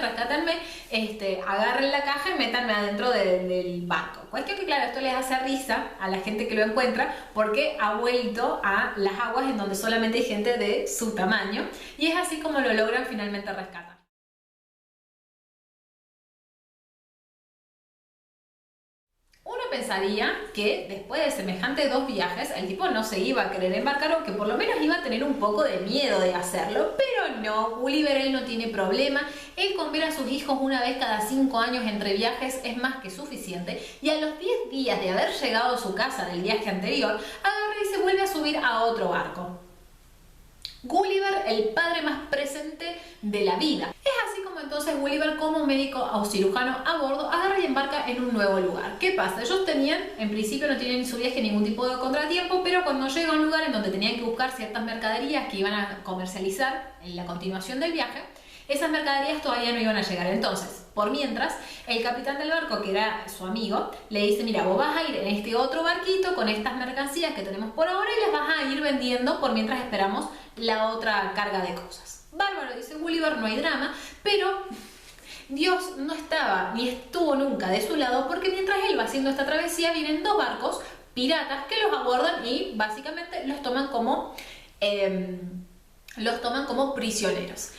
agarren la caja y métanme adentro del barco. Cuestión que claro, esto les hace risa a la gente que lo encuentra porque ha vuelto a las aguas en donde solamente hay gente de su tamaño y es así como lo logran finalmente rescatar. Pensaría que después de semejantes 2 viajes el tipo no se iba a querer embarcar o que por lo menos iba a tener un poco de miedo de hacerlo, pero no, Gulliver él no tiene problema, él con ver a sus hijos una vez cada 5 años entre viajes es más que suficiente y a los 10 días de haber llegado a su casa del viaje anterior, agarra y se vuelve a subir a otro barco. Gulliver, el padre más presente de la vida. Es así como entonces Gulliver, como médico o cirujano a bordo, agarra y embarca en un nuevo lugar. ¿Qué pasa? Ellos tenían, en principio no tienen en su viaje ningún tipo de contratiempo, pero cuando llega a un lugar en donde tenían que buscar ciertas mercaderías que iban a comercializar en la continuación del viaje, esas mercaderías todavía no iban a llegar. Entonces, por mientras, el capitán del barco, que era su amigo, le dice, mira, vos vas a ir en este otro barquito con estas mercancías que tenemos por ahora y las vas a ir vendiendo por mientras esperamos la otra carga de cosas. Bárbaro, dice Gulliver, no hay drama, pero Dios no estaba ni estuvo nunca de su lado porque mientras él va haciendo esta travesía vienen 2 barcos piratas que los abordan y básicamente los toman como prisioneros.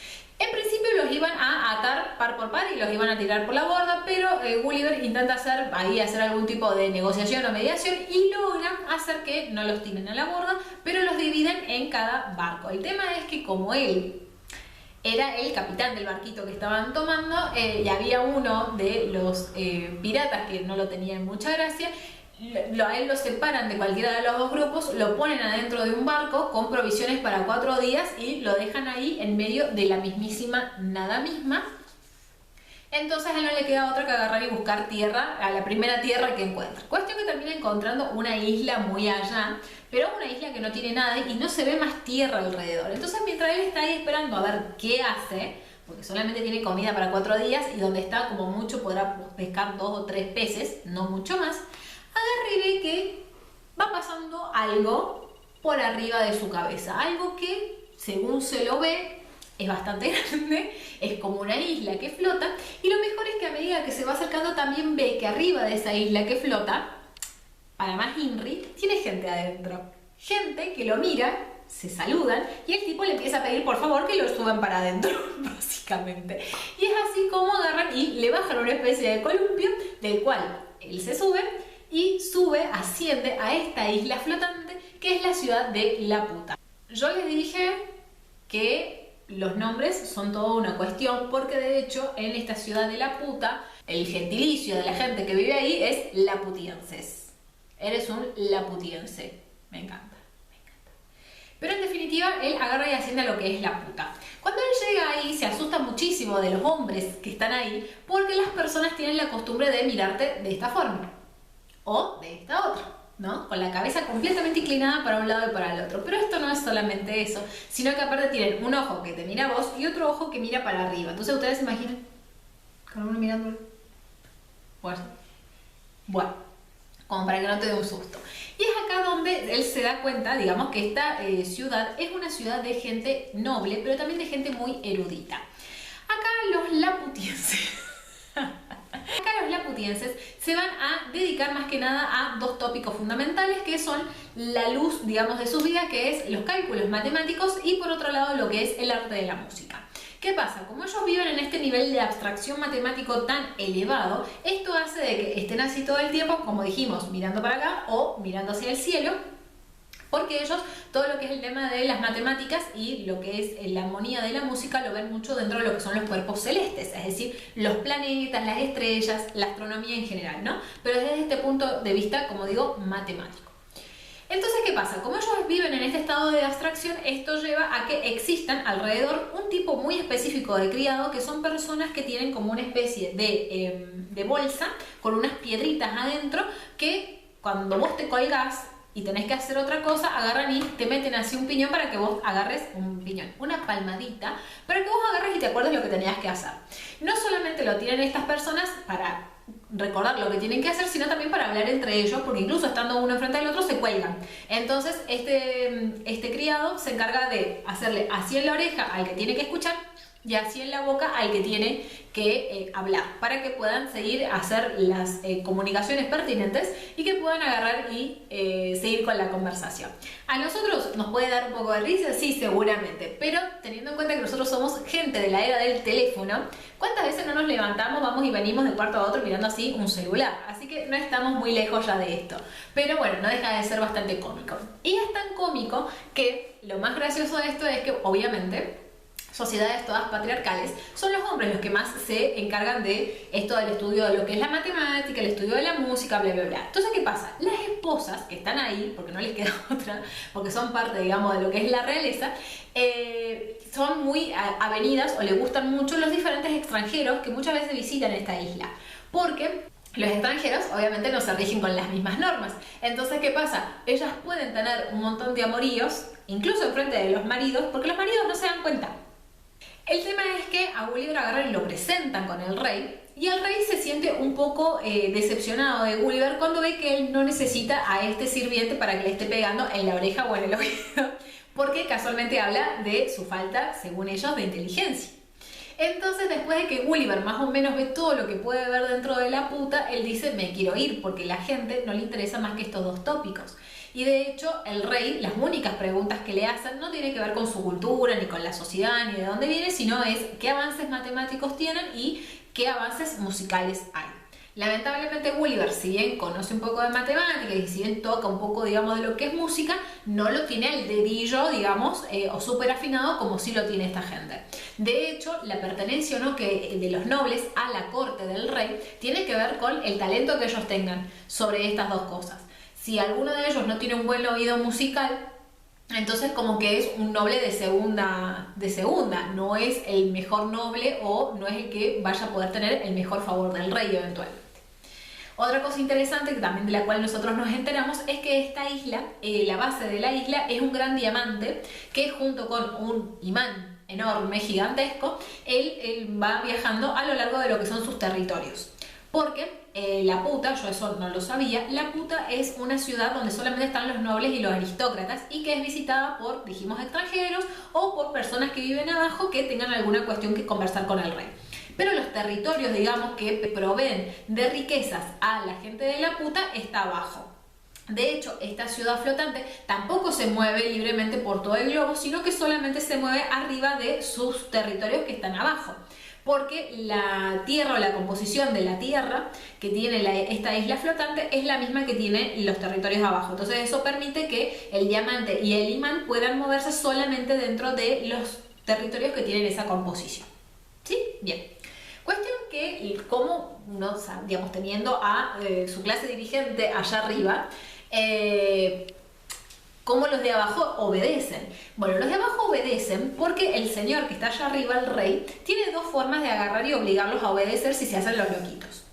En principio los iban a atar par por par y los iban a tirar por la borda, pero Gulliver intenta hacer algún tipo de negociación o mediación y logran hacer que no los tiren a la borda, pero los dividen en cada barco. El tema es que como él era el capitán del barquito que estaban tomando y había uno de los piratas que no lo tenía en mucha gracia, a él lo separan de cualquiera de los 2 grupos, lo ponen adentro de un barco con provisiones para 4 días y lo dejan ahí en medio de la mismísima nada misma. Entonces a él no le queda otra que agarrar y buscar tierra, a la primera tierra que encuentra. Cuestión que termina encontrando una isla muy allá, pero una isla que no tiene nada y no se ve más tierra alrededor. Entonces mientras él está ahí esperando a ver qué hace, porque solamente tiene comida para 4 días y donde está como mucho podrá pescar 2 o 3 peces, no mucho más, agarra y ve que va pasando algo por arriba de su cabeza, algo que según se lo ve es bastante grande, es como una isla que flota y lo mejor es que a medida que se va acercando también ve que arriba de esa isla que flota, para más Inri, tiene gente adentro, gente que lo mira, se saludan y el tipo le empieza a pedir por favor que lo suban para adentro, básicamente. Y es así como agarran y le bajan una especie de columpio del cual él se sube y asciende a esta isla flotante que es la ciudad de Laputa. Yo les dije que los nombres son toda una cuestión porque de hecho en esta ciudad de Laputa el gentilicio de la gente que vive ahí es laputienses. Eres un laputiense. Me encanta. Pero en definitiva él agarra y asciende a lo que es Laputa. Cuando él llega ahí se asusta muchísimo de los hombres que están ahí porque las personas tienen la costumbre de mirarte de esta forma o de esta otra, ¿no? Con la cabeza completamente inclinada para un lado y para el otro. Pero esto no es solamente eso, sino que aparte tienen un ojo que te mira a vos y otro ojo que mira para arriba. Entonces ustedes se imaginan con uno mirándolo. Bueno, como para que no te dé un susto. Y es acá donde él se da cuenta, digamos, que esta ciudad es una ciudad de gente noble, pero también de gente muy erudita. Acá los laputienses se van a dedicar más que nada a 2 tópicos fundamentales que son la luz, digamos, de sus vidas, que es los cálculos matemáticos y por otro lado lo que es el arte de la música. ¿Qué pasa? Como ellos viven en este nivel de abstracción matemático tan elevado, esto hace de que estén así todo el tiempo, como dijimos, mirando para acá o mirando hacia el cielo, Porque ellos todo lo que es el tema de las matemáticas y lo que es la armonía de la música lo ven mucho dentro de lo que son los cuerpos celestes, es decir, los planetas, las estrellas, la astronomía en general, ¿no? Pero desde este punto de vista, como digo, matemático. Entonces, ¿qué pasa? Como ellos viven en este estado de abstracción, esto lleva a que existan alrededor un tipo muy específico de criado, que son personas que tienen como una especie de bolsa con unas piedritas adentro que cuando vos te colgás y tenés que hacer otra cosa, agarran y te meten así un piñón para que vos agarres un piñón, una palmadita, para que vos agarres y te acuerdes lo que tenías que hacer. No solamente lo tienen estas personas para recordar lo que tienen que hacer, sino también para hablar entre ellos, porque incluso estando uno enfrente del otro se cuelgan. Entonces este criado se encarga de hacerle así en la oreja al que tiene que escuchar y así en la boca al que tiene que hablar, para que puedan seguir a hacer las comunicaciones pertinentes y que puedan agarrar y seguir con la conversación. A nosotros nos puede dar un poco de risa, sí, seguramente, pero teniendo en cuenta que nosotros somos gente de la era del teléfono, ¿cuántas veces no nos levantamos, vamos y venimos de un cuarto a otro mirando así un celular? Así que no estamos muy lejos ya de esto. Pero bueno, no deja de ser bastante cómico. Y es tan cómico que lo más gracioso de esto es que, obviamente, sociedades todas patriarcales, son los hombres los que más se encargan de esto del estudio de lo que es la matemática, el estudio de la música, bla, bla, bla. Entonces, ¿qué pasa? Las esposas que están ahí, porque no les queda otra, porque son parte, digamos, de lo que es la realeza, son muy avenidas o les gustan mucho los diferentes extranjeros que muchas veces visitan esta isla. Porque los extranjeros obviamente no se rigen con las mismas normas. Entonces, ¿qué pasa? Ellas pueden tener un montón de amoríos, incluso en frente de los maridos, porque los maridos no se dan cuenta. El tema es que a Gulliver agarran y lo presentan con el rey, y el rey se siente un poco decepcionado de Gulliver cuando ve que él no necesita a este sirviente para que le esté pegando en la oreja o en el oído, porque casualmente habla de su falta, según ellos, de inteligencia. Entonces, después de que Gulliver más o menos ve todo lo que puede ver dentro de la puta, él dice, me quiero ir, porque la gente no le interesa más que estos dos tópicos. Y de hecho, el rey, las únicas preguntas que le hacen no tienen que ver con su cultura, ni con la sociedad, ni de dónde viene, sino es qué avances matemáticos tienen y qué avances musicales hay. Lamentablemente Gulliver, si bien conoce un poco de matemáticas y si bien toca un poco, digamos, de lo que es música, no lo tiene al dedillo, digamos, o súper afinado como sí lo tiene esta gente. De hecho, la pertenencia o no que de los nobles a la corte del rey tiene que ver con el talento que ellos tengan sobre estas dos cosas. Si alguno de ellos no tiene un buen oído musical, entonces como que es un noble de segunda, no es el mejor noble o no es el que vaya a poder tener el mejor favor del rey eventualmente. Otra cosa interesante, que también de la cual nosotros nos enteramos, es que esta isla, la base de la isla, es un gran diamante que junto con un imán enorme, gigantesco, él va viajando a lo largo de lo que son sus territorios. Porque la puta, yo eso no lo sabía, la puta es una ciudad donde solamente están los nobles y los aristócratas y que es visitada por, dijimos, extranjeros o por personas que viven abajo que tengan alguna cuestión que conversar con el rey. Pero los territorios, digamos, que proveen de riquezas a la gente de la puta está abajo. De hecho, esta ciudad flotante tampoco se mueve libremente por todo el globo, sino que solamente se mueve arriba de sus territorios que están abajo. Porque la tierra o la composición de la tierra que tiene esta isla flotante es la misma que tiene los territorios abajo. Entonces eso permite que el diamante y el imán puedan moverse solamente dentro de los territorios que tienen esa composición. ¿Sí? Bien. Cuestión que, como uno, digamos, teniendo a su clase dirigente allá arriba, ¿cómo los de abajo obedecen? Bueno, los de abajo obedecen porque el señor que está allá arriba, el rey, tiene dos formas de agarrar y obligarlos a obedecer si se hacen los loquitos.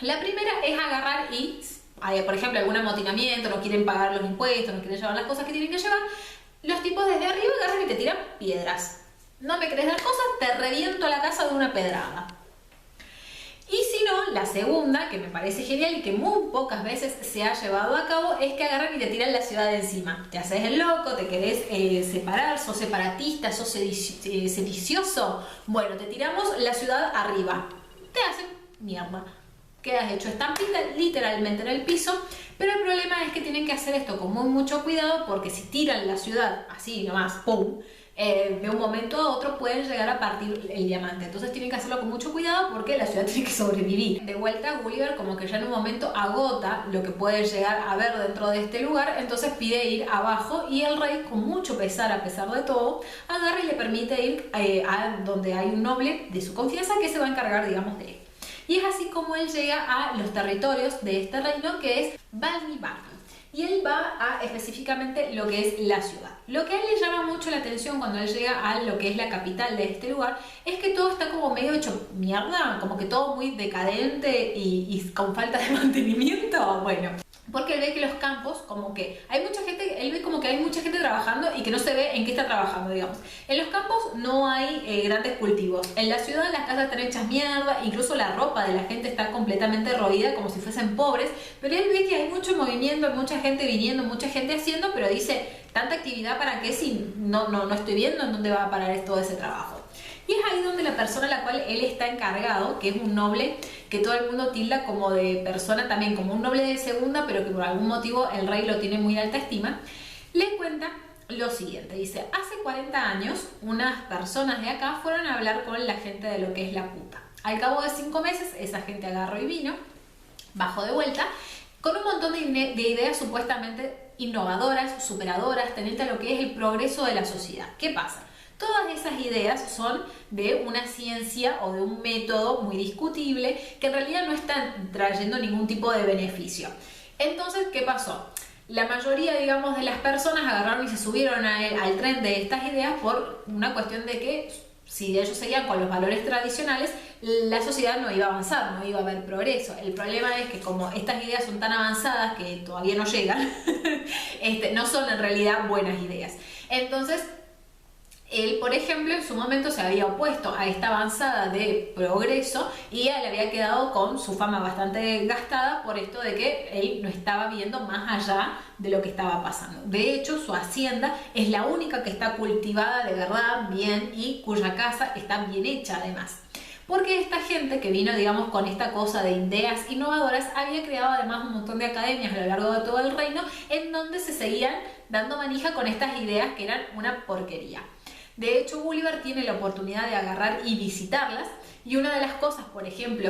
La primera es agarrar y, por ejemplo, algún amotinamiento, no quieren pagar los impuestos, no quieren llevar las cosas que tienen que llevar, los tipos desde arriba agarran y te tiran piedras. No me querés dar cosas, te reviento la casa de una pedrada. Y si no, la segunda, que me parece genial y que muy pocas veces se ha llevado a cabo, es que agarran y te tiran la ciudad de encima. Te haces el loco, te querés separar, sos separatista, sos sedicioso. Bueno, te tiramos la ciudad arriba. Te hacen mierda. Quedas hecho estampita literalmente en el piso, pero el problema es que tienen que hacer esto con mucho cuidado porque si tiran la ciudad así nomás, ¡pum!, de un momento a otro pueden llegar a partir el diamante. Entonces tienen que hacerlo con mucho cuidado porque la ciudad tiene que sobrevivir. De vuelta, Gulliver como que ya en un momento agota lo que puede llegar a ver dentro de este lugar, entonces pide ir abajo y el rey, con mucho pesar a pesar de todo, agarra y le permite ir a donde hay un noble de su confianza que se va a encargar, digamos, de él. Y es así como él llega a los territorios de este reino, que es Val-ni-Barni. Y él va a específicamente lo que es la ciudad. Lo que a él le llama mucho la atención cuando él llega a lo que es la capital de este lugar es que todo está como medio hecho mierda, como que todo muy decadente y con falta de mantenimiento. Bueno, porque él ve que los campos, como que hay mucha gente, él ve como que hay mucha gente trabajando y que no se ve en qué está trabajando, digamos. En los campos no hay grandes cultivos. En la ciudad las casas están hechas mierda, incluso la ropa de la gente está completamente roída, como si fuesen pobres. Pero él ve que hay mucho movimiento, hay mucha gente viniendo, mucha gente haciendo, pero dice, tanta actividad para qué si no estoy viendo en dónde va a parar todo ese trabajo. Y es ahí donde la persona a la cual él está encargado, que es un noble que todo el mundo tilda como de persona también, como un noble de segunda, pero que por algún motivo el rey lo tiene muy alta estima, le cuenta lo siguiente. Dice, hace 40 años unas personas de acá fueron a hablar con la gente de lo que es la puta. Al cabo de 5 meses esa gente agarró y vino, bajó de vuelta, con un montón de ideas supuestamente innovadoras, superadoras, tendientes a lo que es el progreso de la sociedad. ¿Qué pasa? Todas esas ideas son de una ciencia o de un método muy discutible que en realidad no están trayendo ningún tipo de beneficio. Entonces, ¿qué pasó? La mayoría, digamos, de las personas agarraron y se subieron al tren de estas ideas por una cuestión de que si ellos seguían con los valores tradicionales, la sociedad no iba a avanzar, no iba a haber progreso. El problema es que como estas ideas son tan avanzadas que todavía no llegan, no son en realidad buenas ideas. Entonces, él, por ejemplo, en su momento se había opuesto a esta avanzada de progreso y él había quedado con su fama bastante gastada por esto de que él no estaba viendo más allá de lo que estaba pasando. De hecho, su hacienda es la única que está cultivada de verdad bien y cuya casa está bien hecha además. Porque esta gente que vino, digamos, con esta cosa de ideas innovadoras había creado además un montón de academias a lo largo de todo el reino en donde se seguían dando manija con estas ideas que eran una porquería. De hecho, Gulliver tiene la oportunidad de agarrar y visitarlas y una de las cosas, por ejemplo,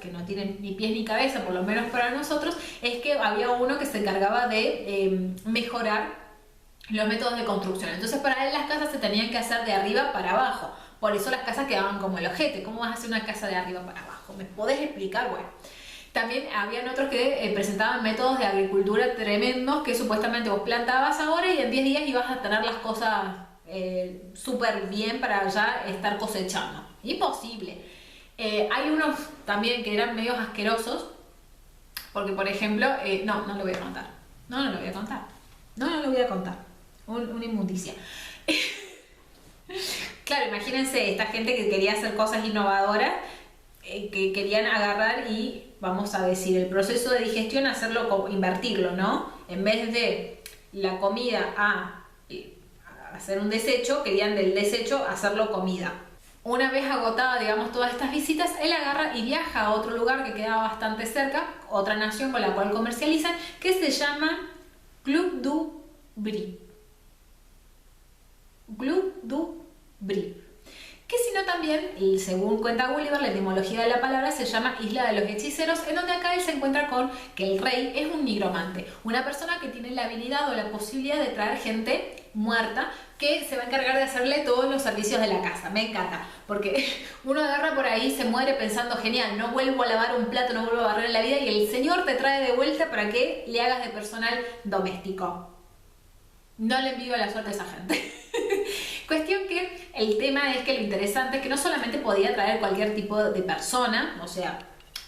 que no tienen ni pies ni cabeza, por lo menos para nosotros, es que había uno que se encargaba de mejorar los métodos de construcción. Entonces, para él las casas se tenían que hacer de arriba para abajo. Por eso las casas quedaban como el ojete. ¿Cómo vas a hacer una casa de arriba para abajo? ¿Me podés explicar? Bueno. También habían otros que presentaban métodos de agricultura tremendos que supuestamente vos plantabas ahora y en 10 días ibas a tener las cosas súper bien para ya estar cosechando. Imposible. Hay unos también que eran medios asquerosos, porque por ejemplo, no lo voy a contar. No lo voy a contar. No lo voy a contar. Una inmundicia. Claro, imagínense esta gente que quería hacer cosas innovadoras, que querían agarrar y, vamos a decir, el proceso de digestión hacerlo, invertirlo, ¿no? En vez de la comida a hacer un desecho, querían del desecho hacerlo comida. Una vez agotada, digamos, todas estas visitas, él agarra y viaja a otro lugar que queda bastante cerca, otra nación con la cual comercializan, que se llama Club du Brie. Club du Brie. Que sino también, y según cuenta Gulliver, la etimología de la palabra se llama Isla de los Hechiceros, en donde acá él se encuentra con que el rey es un nigromante, una persona que tiene la habilidad o la posibilidad de traer gente muerta que se va a encargar de hacerle todos los servicios de la casa. Me encanta, porque uno agarra por ahí, se muere pensando, genial, no vuelvo a lavar un plato, no vuelvo a barrer en la vida, y el señor te trae de vuelta para que le hagas de personal doméstico. No le envío la suerte a esa gente. Cuestión que el tema es que lo interesante es que no solamente podía traer cualquier tipo de persona, o sea,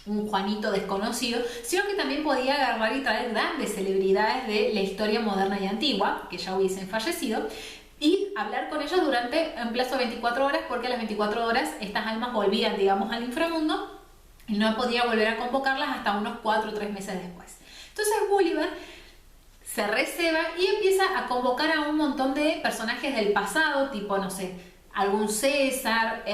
un Juanito desconocido, sino que también podía agarrar y traer grandes celebridades de la historia moderna y antigua, que ya hubiesen fallecido, y hablar con ellos durante un plazo de 24 horas, porque a las 24 horas estas almas volvían, digamos, al inframundo y no podía volver a convocarlas hasta unos 4 o 3 meses después. Entonces Gulliver se receba y empieza a convocar a un montón de personajes del pasado, tipo, no sé, algún César,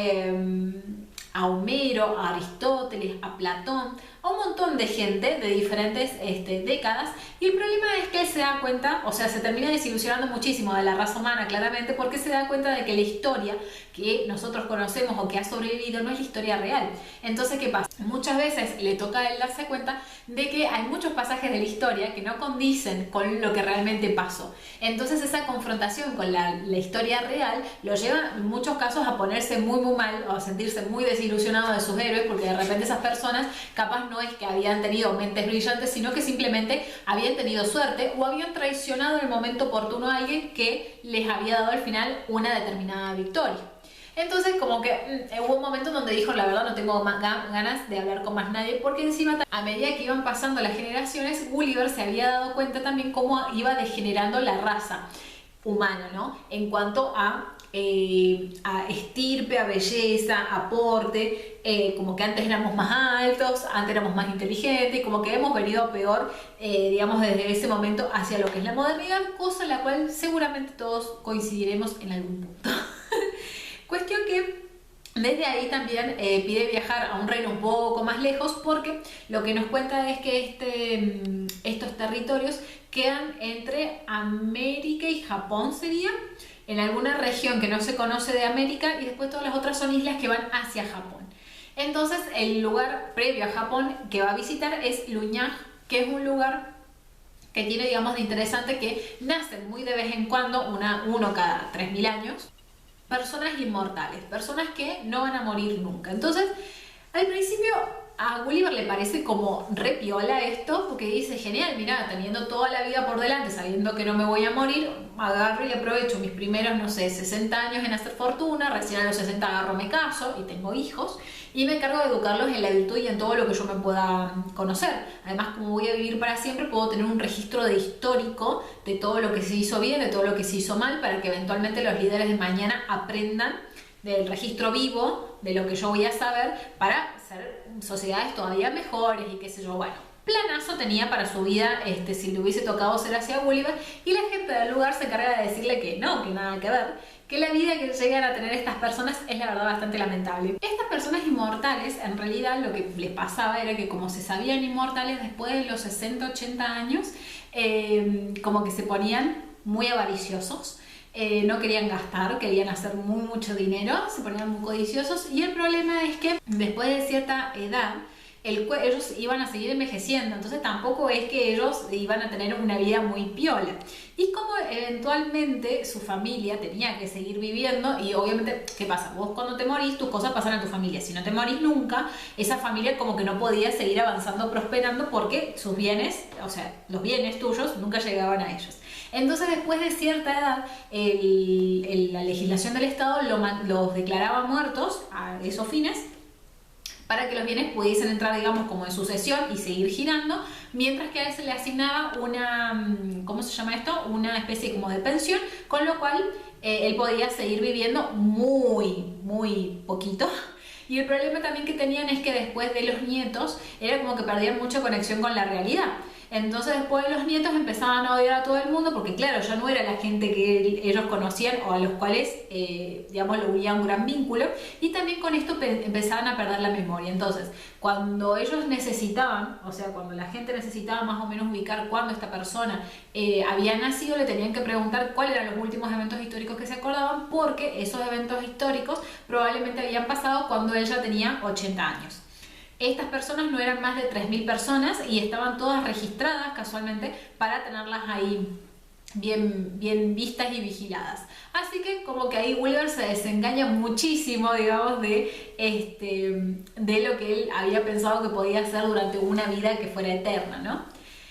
a Homero, a Aristóteles, a Platón, a un montón de gente de diferentes décadas, y el problema es que él se da cuenta, o sea, se termina desilusionando muchísimo de la raza humana, claramente, porque se da cuenta de que la historia que nosotros conocemos o que ha sobrevivido no es la historia real. Entonces, ¿qué pasa? Muchas veces le toca a él darse cuenta de que hay muchos pasajes de la historia que no condicen con lo que realmente pasó. Entonces, esa confrontación con la historia real lo lleva en muchos casos a ponerse muy mal o a sentirse muy desilusionado de sus héroes, porque de repente esas personas capaz no es que habían tenido mentes brillantes, sino que simplemente habían tenido suerte o habían traicionado en el momento oportuno a alguien que les había dado al final una determinada victoria. Entonces como que hubo un momento donde dijo, la verdad no tengo más ganas de hablar con más nadie, porque encima a medida que iban pasando las generaciones, Gulliver se había dado cuenta también cómo iba degenerando la raza humana, ¿no? En cuanto a estirpe, a belleza, aporte, como que antes éramos más altos, antes éramos más inteligentes, como que hemos venido a peor, digamos, desde ese momento hacia lo que es la modernidad, cosa en la cual seguramente todos coincidiremos en algún punto. Cuestión que desde ahí también pide viajar a un reino un poco más lejos, porque lo que nos cuenta es que estos territorios quedan entre América y Japón, sería, en alguna región que no se conoce de América, y después todas las otras son islas que van hacia Japón. Entonces el lugar previo a Japón que va a visitar es Luñaj, que es un lugar que tiene, digamos, de interesante que nacen muy de vez en cuando, uno cada 3000 años, personas inmortales, personas que no van a morir nunca. Entonces, al principio a Gulliver le parece como re piola esto, porque dice, genial, mira, teniendo toda la vida por delante, sabiendo que no me voy a morir, agarro y aprovecho mis primeros, no sé, 60 años en hacer fortuna, recién a los 60 agarro, me caso y tengo hijos, y me encargo de educarlos en la adultez y en todo lo que yo me pueda conocer. Además, como voy a vivir para siempre, puedo tener un registro de histórico de todo lo que se hizo bien, de todo lo que se hizo mal, para que eventualmente los líderes de mañana aprendan del registro vivo de lo que yo voy a saber para ser sociedades todavía mejores y qué sé yo. Bueno, planazo tenía para su vida si le hubiese tocado ser hacia Gulliver, y la gente del lugar se encarga de decirle que no, que nada que ver, que la vida que llegan a tener estas personas es la verdad bastante lamentable. Estas personas inmortales, en realidad lo que les pasaba era que como se sabían inmortales después de los 60-80 años, como que se ponían muy avariciosos. No querían gastar, querían hacer mucho dinero, se ponían muy codiciosos, y el problema es que después de cierta edad ellos iban a seguir envejeciendo, entonces tampoco es que ellos iban a tener una vida muy piola. Y como eventualmente su familia tenía que seguir viviendo, y obviamente, ¿qué pasa? Vos cuando te morís, tus cosas pasan a tu familia. Si no te morís nunca, esa familia como que no podía seguir avanzando, prosperando, porque sus bienes, o sea, los bienes tuyos nunca llegaban a ellos. Entonces, después de cierta edad, la legislación del Estado los declaraba muertos a esos fines, para que los bienes pudiesen entrar, digamos, como en sucesión y seguir girando, mientras que a él se le asignaba una, ¿cómo se llama esto? Una especie como de pensión, con lo cual él podía seguir viviendo muy poquito. Y el problema también que tenían es que después de los nietos, era como que perdían mucha conexión con la realidad. Entonces después de los nietos empezaban a odiar a todo el mundo, porque claro, ya no era la gente que ellos conocían o a los cuales, digamos, le unía un gran vínculo, y también con esto empezaban a perder la memoria. Entonces, cuando ellos necesitaban, o sea, cuando la gente necesitaba más o menos ubicar cuándo esta persona había nacido, le tenían que preguntar cuáles eran los últimos eventos históricos que se acordaban, porque esos eventos históricos probablemente habían pasado cuando él ya tenía 80 años. Estas personas no eran más de 3000 personas y estaban todas registradas casualmente para tenerlas ahí bien vistas y vigiladas. Así que como que ahí Gulliver se desengaña muchísimo, digamos, de lo que él había pensado que podía hacer durante una vida que fuera eterna, ¿no?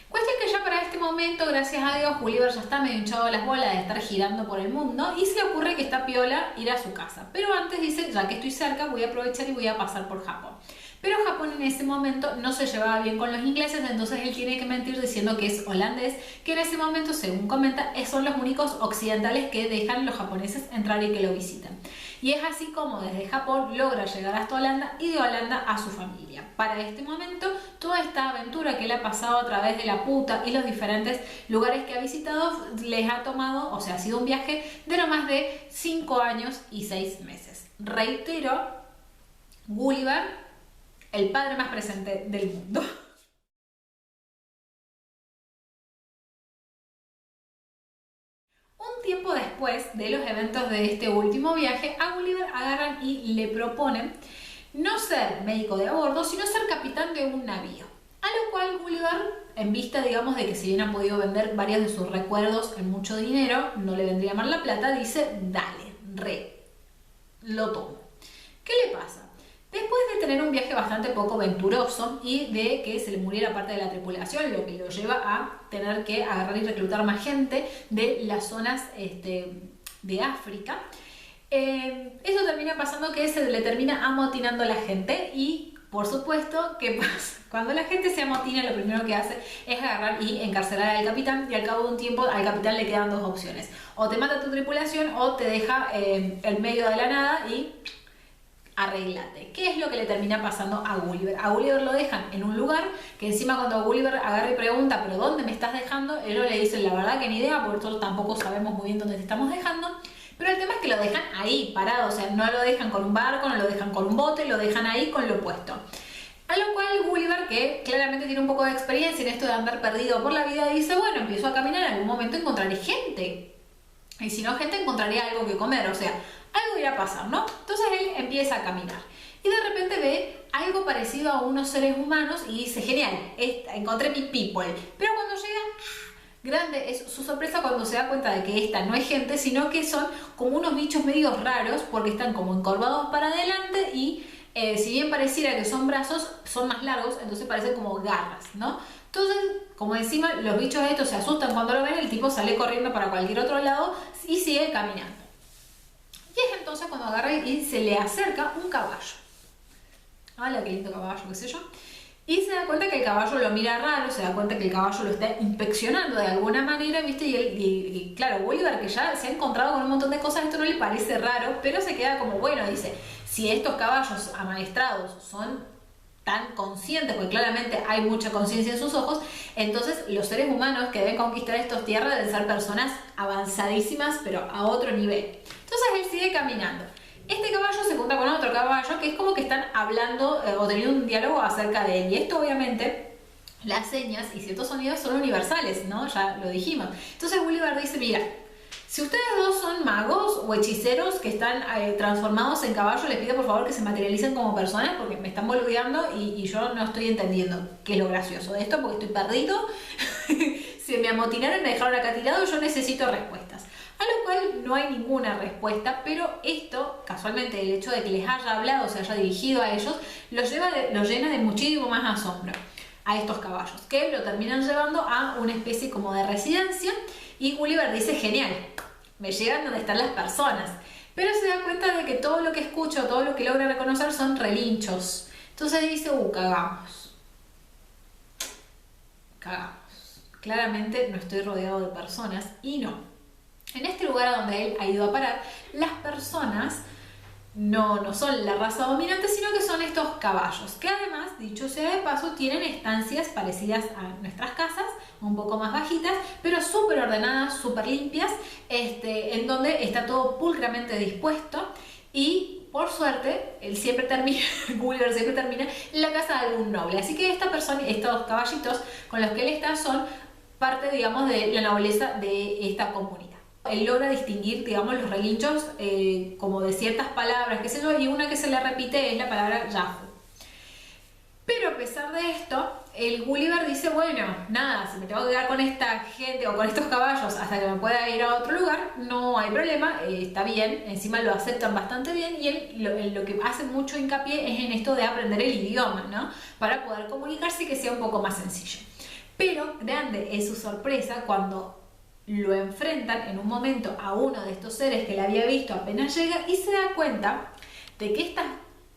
Cuestión que ya para este momento, gracias a Dios, Gulliver ya está medio hinchado las bolas de estar girando por el mundo, y se le ocurre que está piola ir a su casa. Pero antes dice, ya que estoy cerca, voy a aprovechar y voy a pasar por Japón. Pero Japón en ese momento no se llevaba bien con los ingleses, entonces él tiene que mentir diciendo que es holandés, que en ese momento, según comenta, son los únicos occidentales que dejan los japoneses entrar y que lo visitan. Y es así como desde Japón logra llegar hasta Holanda, y de Holanda a su familia. Para este momento, toda esta aventura que él ha pasado a través de la puta y los diferentes lugares que ha visitado, les ha tomado, o sea, ha sido un viaje de no más de 5 años y 6 meses. Reitero, Gulliver el padre más presente del mundo. Un tiempo después de los eventos de este último viaje, a Gulliver agarran y le proponen no ser médico de a bordo, sino ser capitán de un navío. A lo cual Gulliver, en vista, digamos, de que si bien ha podido vender varios de sus recuerdos en mucho dinero, no le vendría mal la plata, dice, dale, lo tomo. ¿Qué le pasa? Después de tener un viaje bastante poco venturoso y de que se le muriera parte de la tripulación, lo que lo lleva a tener que agarrar y reclutar más gente de las zonas de África, eso termina pasando que se le termina amotinando a la gente y, por supuesto, ¿qué pasa? Cuando la gente se amotina, lo primero que hace es agarrar y encarcelar al capitán, y al cabo de un tiempo al capitán le quedan dos opciones: o te mata tu tripulación o te deja en medio de la nada y arreglate. ¿Qué es lo que le termina pasando a Gulliver? A Gulliver lo dejan en un lugar que encima, cuando Gulliver agarra y pregunta ¿pero dónde me estás dejando?, ellos le dicen la verdad que ni idea, porque nosotros tampoco sabemos muy bien dónde te estamos dejando. Pero el tema es que lo dejan ahí, parado, o sea, no lo dejan con un barco, no lo dejan con un bote, lo dejan ahí con lo puesto. A lo cual Gulliver, que claramente tiene un poco de experiencia en esto de andar perdido por la vida, dice, bueno, empiezo a caminar, en algún momento encontraré gente. Y si no gente, encontraré algo que comer, o sea, algo irá a pasar, ¿no? Entonces él empieza a caminar. Y de repente ve algo parecido a unos seres humanos y dice, genial, encontré mi people. Pero cuando llega, grande es su sorpresa cuando se da cuenta de que esta no es gente, sino que son como unos bichos medio raros, porque están como encorvados para adelante y si bien pareciera que son brazos, son más largos, entonces parecen como garras, ¿no? Entonces, como encima los bichos estos se asustan cuando lo ven, el tipo sale corriendo para cualquier otro lado y sigue caminando. Y es entonces cuando agarra y se le acerca un caballo. ¡Hala, qué lindo caballo, qué sé yo! Y se da cuenta que el caballo lo mira raro, se da cuenta que el caballo lo está inspeccionando de alguna manera, ¿viste? Y claro, Gulliver, que ya se ha encontrado con un montón de cosas, esto no le parece raro, pero se queda como, bueno, dice, si estos caballos amaestrados son tan conscientes, porque claramente hay mucha conciencia en sus ojos, entonces los seres humanos que deben conquistar estas tierras deben ser personas avanzadísimas, pero a otro nivel. Entonces él sigue caminando. Este caballo se junta con otro caballo que es como que están hablando o teniendo un diálogo acerca de él. Y esto, obviamente, las señas y ciertos sonidos son universales, ¿no? Ya lo dijimos. Entonces Gulliver dice, mira, si ustedes dos son magos o hechiceros que están transformados en caballo, les pido por favor que se materialicen como personas, porque me están boludeando y yo no estoy entendiendo qué es lo gracioso de esto, porque estoy perdido. Se me amotinaron, me dejaron acá tirado y yo necesito respuestas. A lo cual no hay ninguna respuesta, pero esto, casualmente, el hecho de que les haya hablado, se haya dirigido a ellos, los llena de muchísimo más asombro a estos caballos, que lo terminan llevando a una especie como de residencia. Y Gulliver dice, genial, me llegan donde están las personas. Pero se da cuenta de que todo lo que escucha o todo lo que logra reconocer son relinchos. Entonces dice, cagamos. Claramente no estoy rodeado de personas y no. En este lugar a donde él ha ido a parar, las personas no son la raza dominante, sino que son estos caballos, que además, dicho sea de paso, tienen estancias parecidas a nuestras casas, un poco más bajitas, pero súper ordenadas, súper limpias, en donde está todo pulcramente dispuesto y, por suerte, Gulliver siempre termina en la casa de algún noble. Así que estos caballitos con los que él está son parte, digamos, de la nobleza de esta comunidad. Él logra distinguir, digamos, los relinchos como de ciertas palabras, qué sé yo, y una que se le repite es la palabra Yahoo. Pero a pesar de esto, el Gulliver dice, bueno, nada, si me tengo que quedar con esta gente o con estos caballos hasta que me pueda ir a otro lugar, no hay problema, está bien, encima lo aceptan bastante bien, y él lo que hace mucho hincapié es en esto de aprender el idioma, ¿no? Para poder comunicarse y que sea un poco más sencillo. Pero grande es su sorpresa cuando lo enfrentan en un momento a uno de estos seres que él había visto apenas llega y se da cuenta de que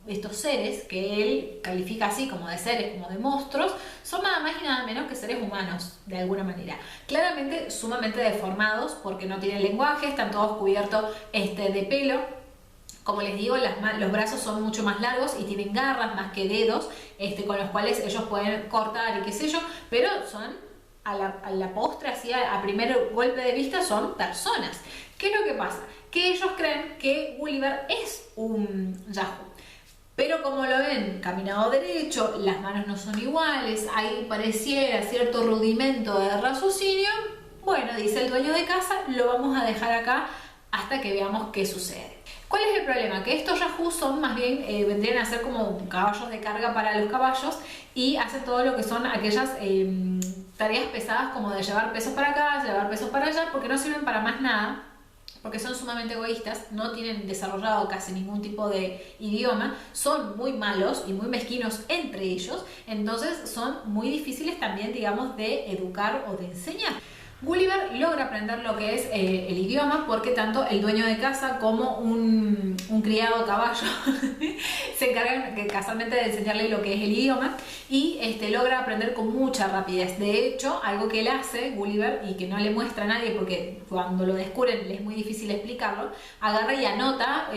estos seres, que él califica así como de seres, como de monstruos, son nada más y nada menos que seres humanos, de alguna manera. Claramente sumamente deformados porque no tienen lenguaje, están todos cubiertos de pelo. Como les digo, los brazos son mucho más largos y tienen garras más que dedos, con los cuales ellos pueden cortar y qué sé yo, pero son a la postre, así a primer golpe de vista, son personas. ¿Qué es lo que pasa? Que ellos creen que Gulliver es un Yahoo. Pero como lo ven, caminado derecho, las manos no son iguales, ahí pareciera cierto rudimento de raciocinio, bueno, dice el dueño de casa, lo vamos a dejar acá hasta que veamos qué sucede. ¿Cuál es el problema? Que estos yahoo son más bien, vendrían a ser como caballos de carga para los caballos y hacen todo lo que son aquellas tareas pesadas como de llevar pesos para acá, llevar pesos para allá, porque no sirven para más nada, porque son sumamente egoístas, no tienen desarrollado casi ningún tipo de idioma, son muy malos y muy mezquinos entre ellos, entonces son muy difíciles también, digamos, de educar o de enseñar. Gulliver logra aprender lo que es el idioma porque tanto el dueño de casa como un criado caballo se encargan casualmente de enseñarle lo que es el idioma y logra aprender con mucha rapidez. De hecho, algo que él hace, Gulliver, y que no le muestra a nadie porque cuando lo descubren le es muy difícil explicarlo, agarra y anota,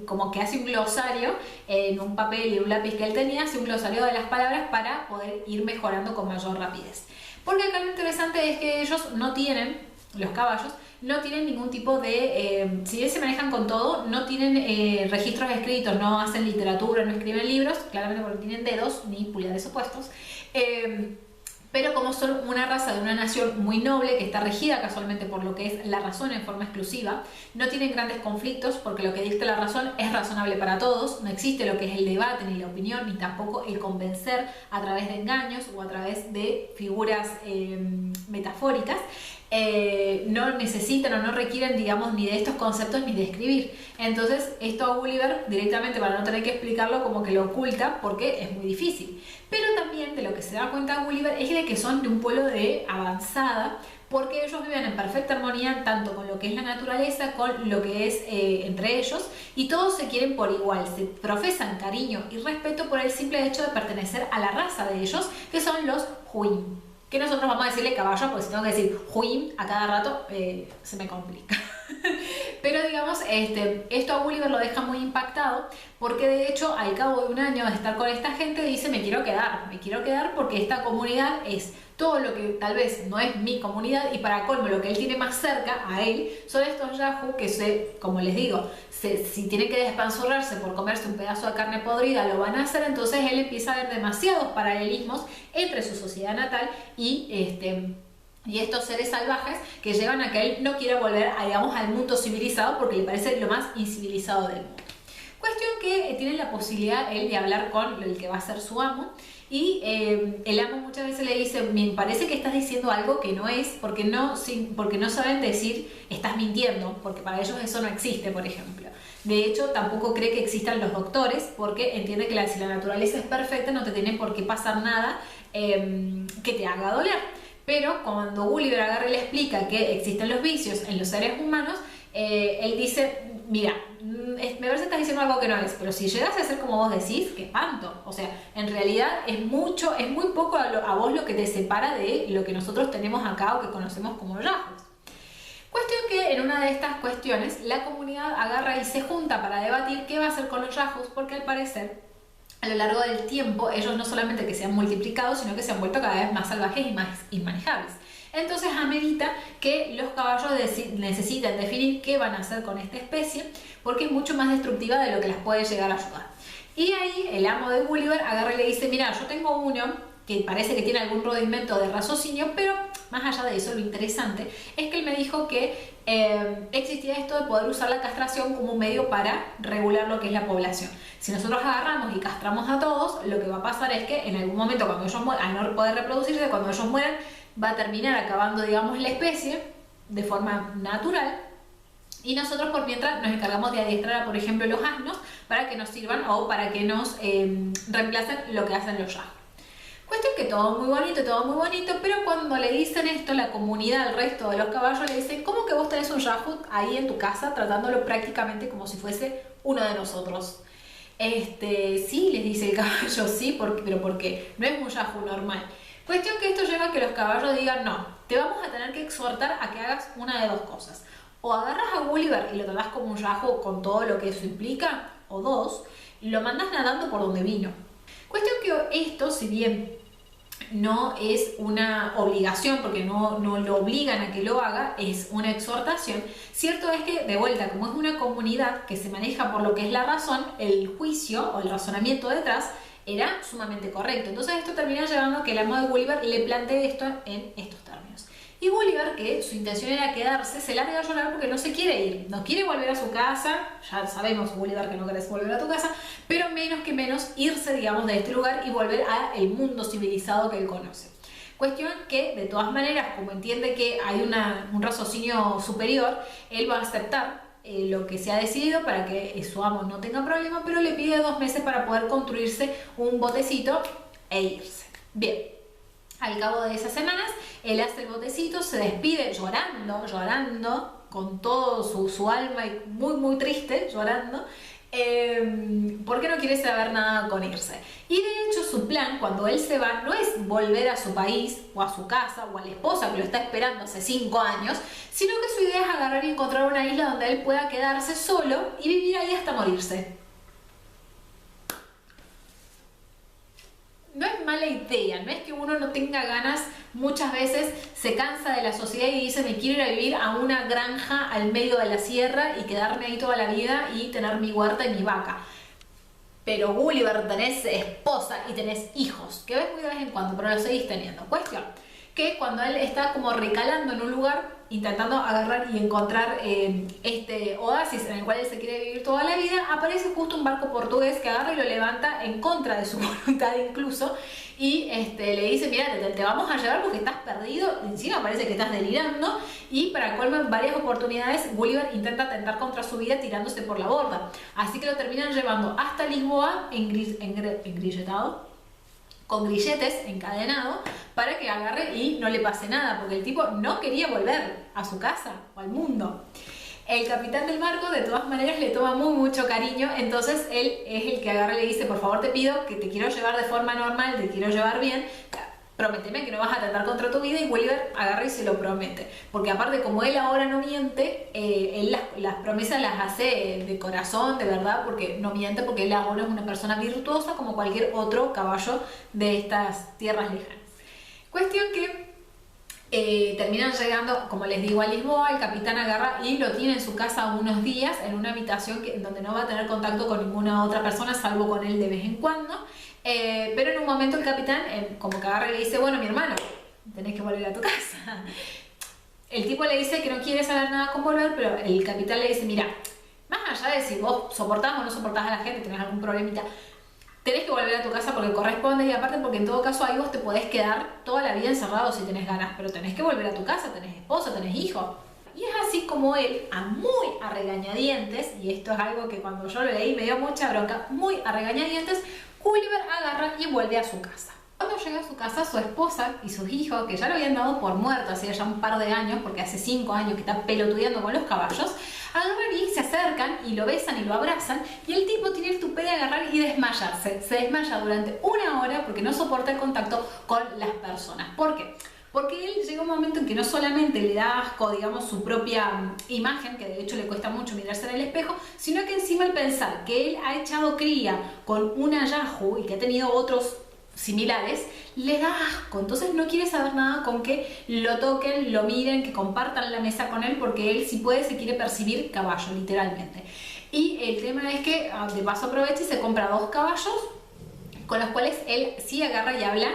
como que hace un glosario en un papel y un lápiz que él tenía, hace un glosario de las palabras para poder ir mejorando con mayor rapidez. Porque acá lo interesante es que ellos no tienen, los caballos, no tienen ningún tipo de, si bien se manejan con todo, no tienen registros escritos, no hacen literatura, no escriben libros, claramente porque no tienen dedos ni pulgares opuestos, pero como son una raza de una nación muy noble que está regida casualmente por lo que es la razón en forma exclusiva, no tienen grandes conflictos porque lo que dicta la razón es razonable para todos, no existe lo que es el debate ni la opinión ni tampoco el convencer a través de engaños o a través de figuras metafóricas. No necesitan o no requieren, digamos, ni de estos conceptos ni de escribir. Entonces esto a Gulliver directamente, para no tener que explicarlo, como que lo oculta porque es muy difícil. Pero también de lo que se da cuenta Gulliver es de que son de un pueblo de avanzada, porque ellos viven en perfecta armonía tanto con lo que es la naturaleza, con lo que es entre ellos, y todos se quieren por igual, se profesan cariño y respeto por el simple hecho de pertenecer a la raza de ellos, que son los Huim. Que nosotros vamos a decirle caballo, porque si tengo que decir Huim a cada rato, se me complica. Pero digamos, esto a Gulliver lo deja muy impactado, porque de hecho al cabo de un año de estar con esta gente dice me quiero quedar porque esta comunidad es todo lo que tal vez no es mi comunidad, y para colmo lo que él tiene más cerca a él son estos yahoo que como les digo, si tienen que despanzurrarse por comerse un pedazo de carne podrida lo van a hacer. Entonces él empieza a ver demasiados paralelismos entre su sociedad natal y estos seres salvajes que llevan a que él no quiera volver digamos, al mundo civilizado porque le parece lo más incivilizado del mundo. Cuestión que tiene la posibilidad él de hablar con el que va a ser su amo, y el amo muchas veces le dice me parece que estás diciendo algo que no es, porque no saben decir estás mintiendo, porque para ellos eso no existe, por ejemplo. De hecho, tampoco cree que existan los doctores, porque entiende que si la naturaleza es perfecta no te tiene por qué pasar nada que te haga doler. Pero cuando Gulliver agarra y le explica que existen los vicios en los seres humanos, él dice, mira, me parece que estás diciendo algo que no es, pero si llegas a ser como vos decís, qué espanto. O sea, en realidad es muy poco a vos lo que te separa de lo que nosotros tenemos acá o que conocemos como yahoos. Cuestión que en una de estas cuestiones la comunidad agarra y se junta para debatir qué va a hacer con los yahoos, porque al parecer a lo largo del tiempo ellos no solamente que se han multiplicado, sino que se han vuelto cada vez más salvajes y más inmanejables. Entonces amerita que los caballos necesitan definir qué van a hacer con esta especie, porque es mucho más destructiva de lo que las puede llegar a ayudar. Y ahí el amo de Gulliver agarra y le dice, mira, yo tengo uno que parece que tiene algún rudimento de raciocinio, pero más allá de eso, lo interesante es que él me dijo que existía esto de poder usar la castración como un medio para regular lo que es la población. Si nosotros agarramos y castramos a todos, lo que va a pasar es que en algún momento, cuando ellos mueran, al no poder reproducirse, cuando ellos mueran, va a terminar acabando, digamos, la especie de forma natural, y nosotros por mientras nos encargamos de adiestrar a, por ejemplo, los asnos para que nos sirvan o para que nos reemplacen lo que hacen los yahoo. Cuestión que todo muy bonito, pero cuando le dicen esto, la comunidad, el resto de los caballos le dicen, ¿cómo que vos tenés un yahoo ahí en tu casa tratándolo prácticamente como si fuese uno de nosotros? Sí, les dice el caballo, sí, pero ¿por qué? No es un yahoo normal. Cuestión que esto lleva a que los caballos digan, no, te vamos a tener que exhortar a que hagas una de dos cosas. O agarras a Gulliver y lo tratás como un yahoo con todo lo que eso implica, o dos, lo mandás nadando por donde vino. Cuestión que esto, si bien no es una obligación, porque no lo obligan a que lo haga, es una exhortación. Cierto es que, de vuelta, como es una comunidad que se maneja por lo que es la razón, el juicio o el razonamiento detrás era sumamente correcto. Entonces esto termina llevando a que el amo de Gulliver le plantee esto en estos términos. Y Gulliver, que su intención era quedarse, se larga a llorar porque no se quiere ir, no quiere volver a su casa. Ya sabemos, Gulliver, que no querés volver a tu casa, pero menos que menos irse, digamos, de este lugar y volver al mundo civilizado que él conoce. Cuestión que, de todas maneras, como entiende que hay un raciocinio superior, él va a aceptar lo que se ha decidido para que su amo no tenga problema, pero le pide 2 meses para poder construirse un botecito e irse. Bien. Al cabo de esas semanas, él hace el botecito, se despide llorando, con todo su alma y muy triste, llorando, porque no quiere saber nada con irse. Y de hecho su plan, cuando él se va, no es volver a su país, o a su casa, o a la esposa que lo está esperando hace 5 años, sino que su idea es agarrar y encontrar una isla donde él pueda quedarse solo y vivir ahí hasta morirse. No es mala idea, no es que uno no tenga ganas, muchas veces se cansa de la sociedad y dice me quiero ir a vivir a una granja al medio de la sierra y quedarme ahí toda la vida y tener mi huerta y mi vaca. Pero Gulliver, tenés esposa y tenés hijos, que ves muy de vez en cuando, pero lo seguís teniendo. Cuestión, que cuando él está como recalando en un lugar, intentando agarrar y encontrar este oasis en el cual él se quiere vivir toda la vida, aparece justo un barco portugués que agarra y lo levanta en contra de su voluntad incluso, y le dice, mira, te vamos a llevar porque estás perdido, encima parece que estás delirando, y para colmo en varias oportunidades Gulliver intenta atentar contra su vida tirándose por la borda, así que lo terminan llevando hasta Lisboa engrilletado, con grilletes, encadenado, para que agarre y no le pase nada, porque el tipo no quería volver a su casa o al mundo. El capitán del barco de todas maneras le toma mucho cariño, entonces él es el que agarra y le dice, por favor te pido que te quiero llevar de forma normal, te quiero llevar bien, prométeme que no vas a atentar contra tu vida, y Gulliver agarra y se lo promete, porque aparte como él ahora no miente, él las promesas las hace de corazón, de verdad, porque no miente, porque él ahora es una persona virtuosa como cualquier otro caballo de estas tierras lejanas. Cuestión que terminan llegando, como les digo, a Lisboa. El capitán agarra y lo tiene en su casa unos días, en una habitación donde no va a tener contacto con ninguna otra persona, salvo con él de vez en cuando. Pero en un momento el capitán como que agarra y le dice, bueno, mi hermano, tenés que volver a tu casa. El tipo le dice que no quiere saber nada con volver, pero el capitán le dice, mira, más allá de si vos soportás o no soportás a la gente, tenés algún problemita, tenés que volver a tu casa porque corresponde, y aparte porque en todo caso ahí vos te podés quedar toda la vida encerrado si tenés ganas, pero tenés que volver a tu casa, tenés esposa, tenés hijo. Y es así como él, muy a regañadientes, y esto es algo que cuando yo lo leí me dio mucha bronca, muy a regañadientes, Gulliver agarra y vuelve a su casa. Cuando llega a su casa, su esposa y sus hijos, que ya lo habían dado por muerto hacía ya un par de años, porque hace 5 años que está pelotudeando con los caballos, agarran y se acercan y lo besan y lo abrazan, y el tipo tiene el tupé de agarrar y desmayarse. Se desmaya durante 1 hora porque no soporta el contacto con las personas. ¿Por qué? Porque él llega un momento en que no solamente le da asco, digamos, su propia imagen, que de hecho le cuesta mucho mirarse en el espejo, sino que encima el pensar que él ha echado cría con una Yahoo y que ha tenido otros similares, le da asco. Entonces no quiere saber nada con que lo toquen, lo miren, que compartan la mesa con él, porque él, si puede, se quiere percibir caballo, literalmente. Y el tema es que de paso aprovecha y se compra 2 caballos, con los cuales él sí agarra y habla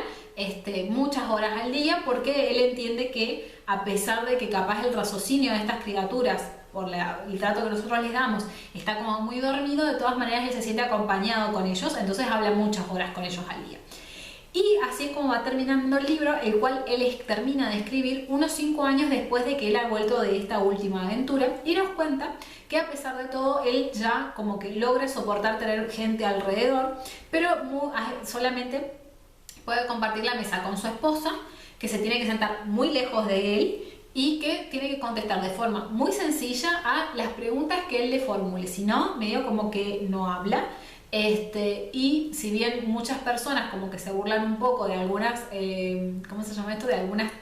muchas horas al día, porque él entiende que, a pesar de que capaz el raciocinio de estas criaturas, por el trato que nosotros les damos, está como muy dormido, de todas maneras él se siente acompañado con ellos, entonces habla muchas horas con ellos al día. Y así es como va terminando el libro, el cual él termina de escribir unos 5 años después de que él ha vuelto de esta última aventura, y nos cuenta que a pesar de todo él ya como que logra soportar tener gente alrededor, pero solamente puede compartir la mesa con su esposa, que se tiene que sentar muy lejos de él y que tiene que contestar de forma muy sencilla a las preguntas que él le formule, si no, medio como que no habla. Y si bien muchas personas como que se burlan un poco de algunas, ¿cómo se llama esto? De algunas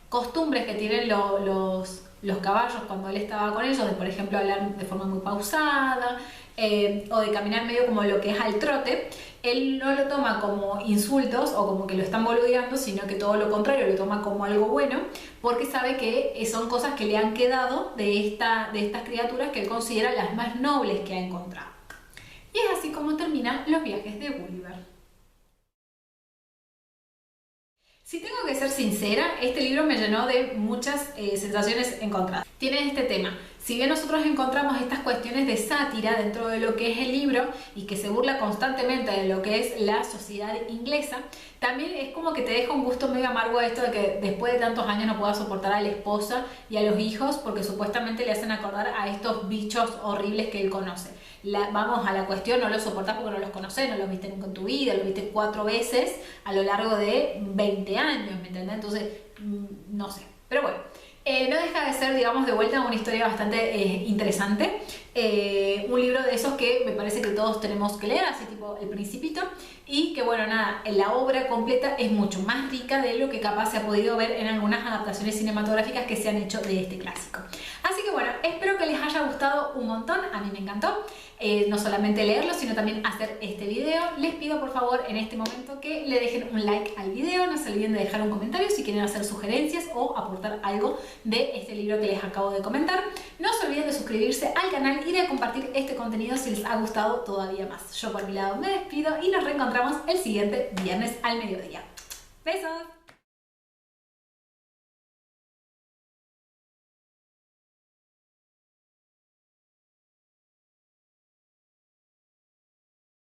costumbres que tienen los caballos cuando él estaba con ellos, de por ejemplo hablar de forma muy pausada, o de caminar medio como lo que es al trote, él no lo toma como insultos o como que lo están boludeando, sino que todo lo contrario, lo toma como algo bueno, porque sabe que son cosas que le han quedado de estas criaturas que él considera las más nobles que ha encontrado. Y es así como terminan los viajes de Gulliver. Si tengo que ser sincera, este libro me llenó de muchas sensaciones encontradas. Tiene este tema. Si bien nosotros encontramos estas cuestiones de sátira dentro de lo que es el libro y que se burla constantemente de lo que es la sociedad inglesa, también es como que te deja un gusto medio amargo esto de que después de tantos años no pueda soportar a la esposa y a los hijos porque supuestamente le hacen acordar a estos bichos horribles que él conoce. Vamos a la cuestión, no los soportás porque no los conocés, no los viste nunca en tu vida, los viste 4 veces a lo largo de 20 años, ¿me entendés? Entonces, no sé. Pero bueno, no deja de ser, digamos, de vuelta una historia bastante interesante. Un libro de esos que me parece que todos tenemos que leer, así tipo El Principito. Y que bueno, nada, la obra completa es mucho más rica de lo que capaz se ha podido ver en algunas adaptaciones cinematográficas que se han hecho de este clásico. Así que bueno, espero que les haya gustado un montón, a mí me encantó. No solamente leerlo, sino también hacer este video. Les pido por favor en este momento que le dejen un like al video, no se olviden de dejar un comentario si quieren hacer sugerencias o aportar algo de este libro que les acabo de comentar. No se olviden de suscribirse al canal y de compartir este contenido si les ha gustado todavía más. Yo por mi lado me despido y nos reencontramos el siguiente viernes al mediodía. ¡Besos!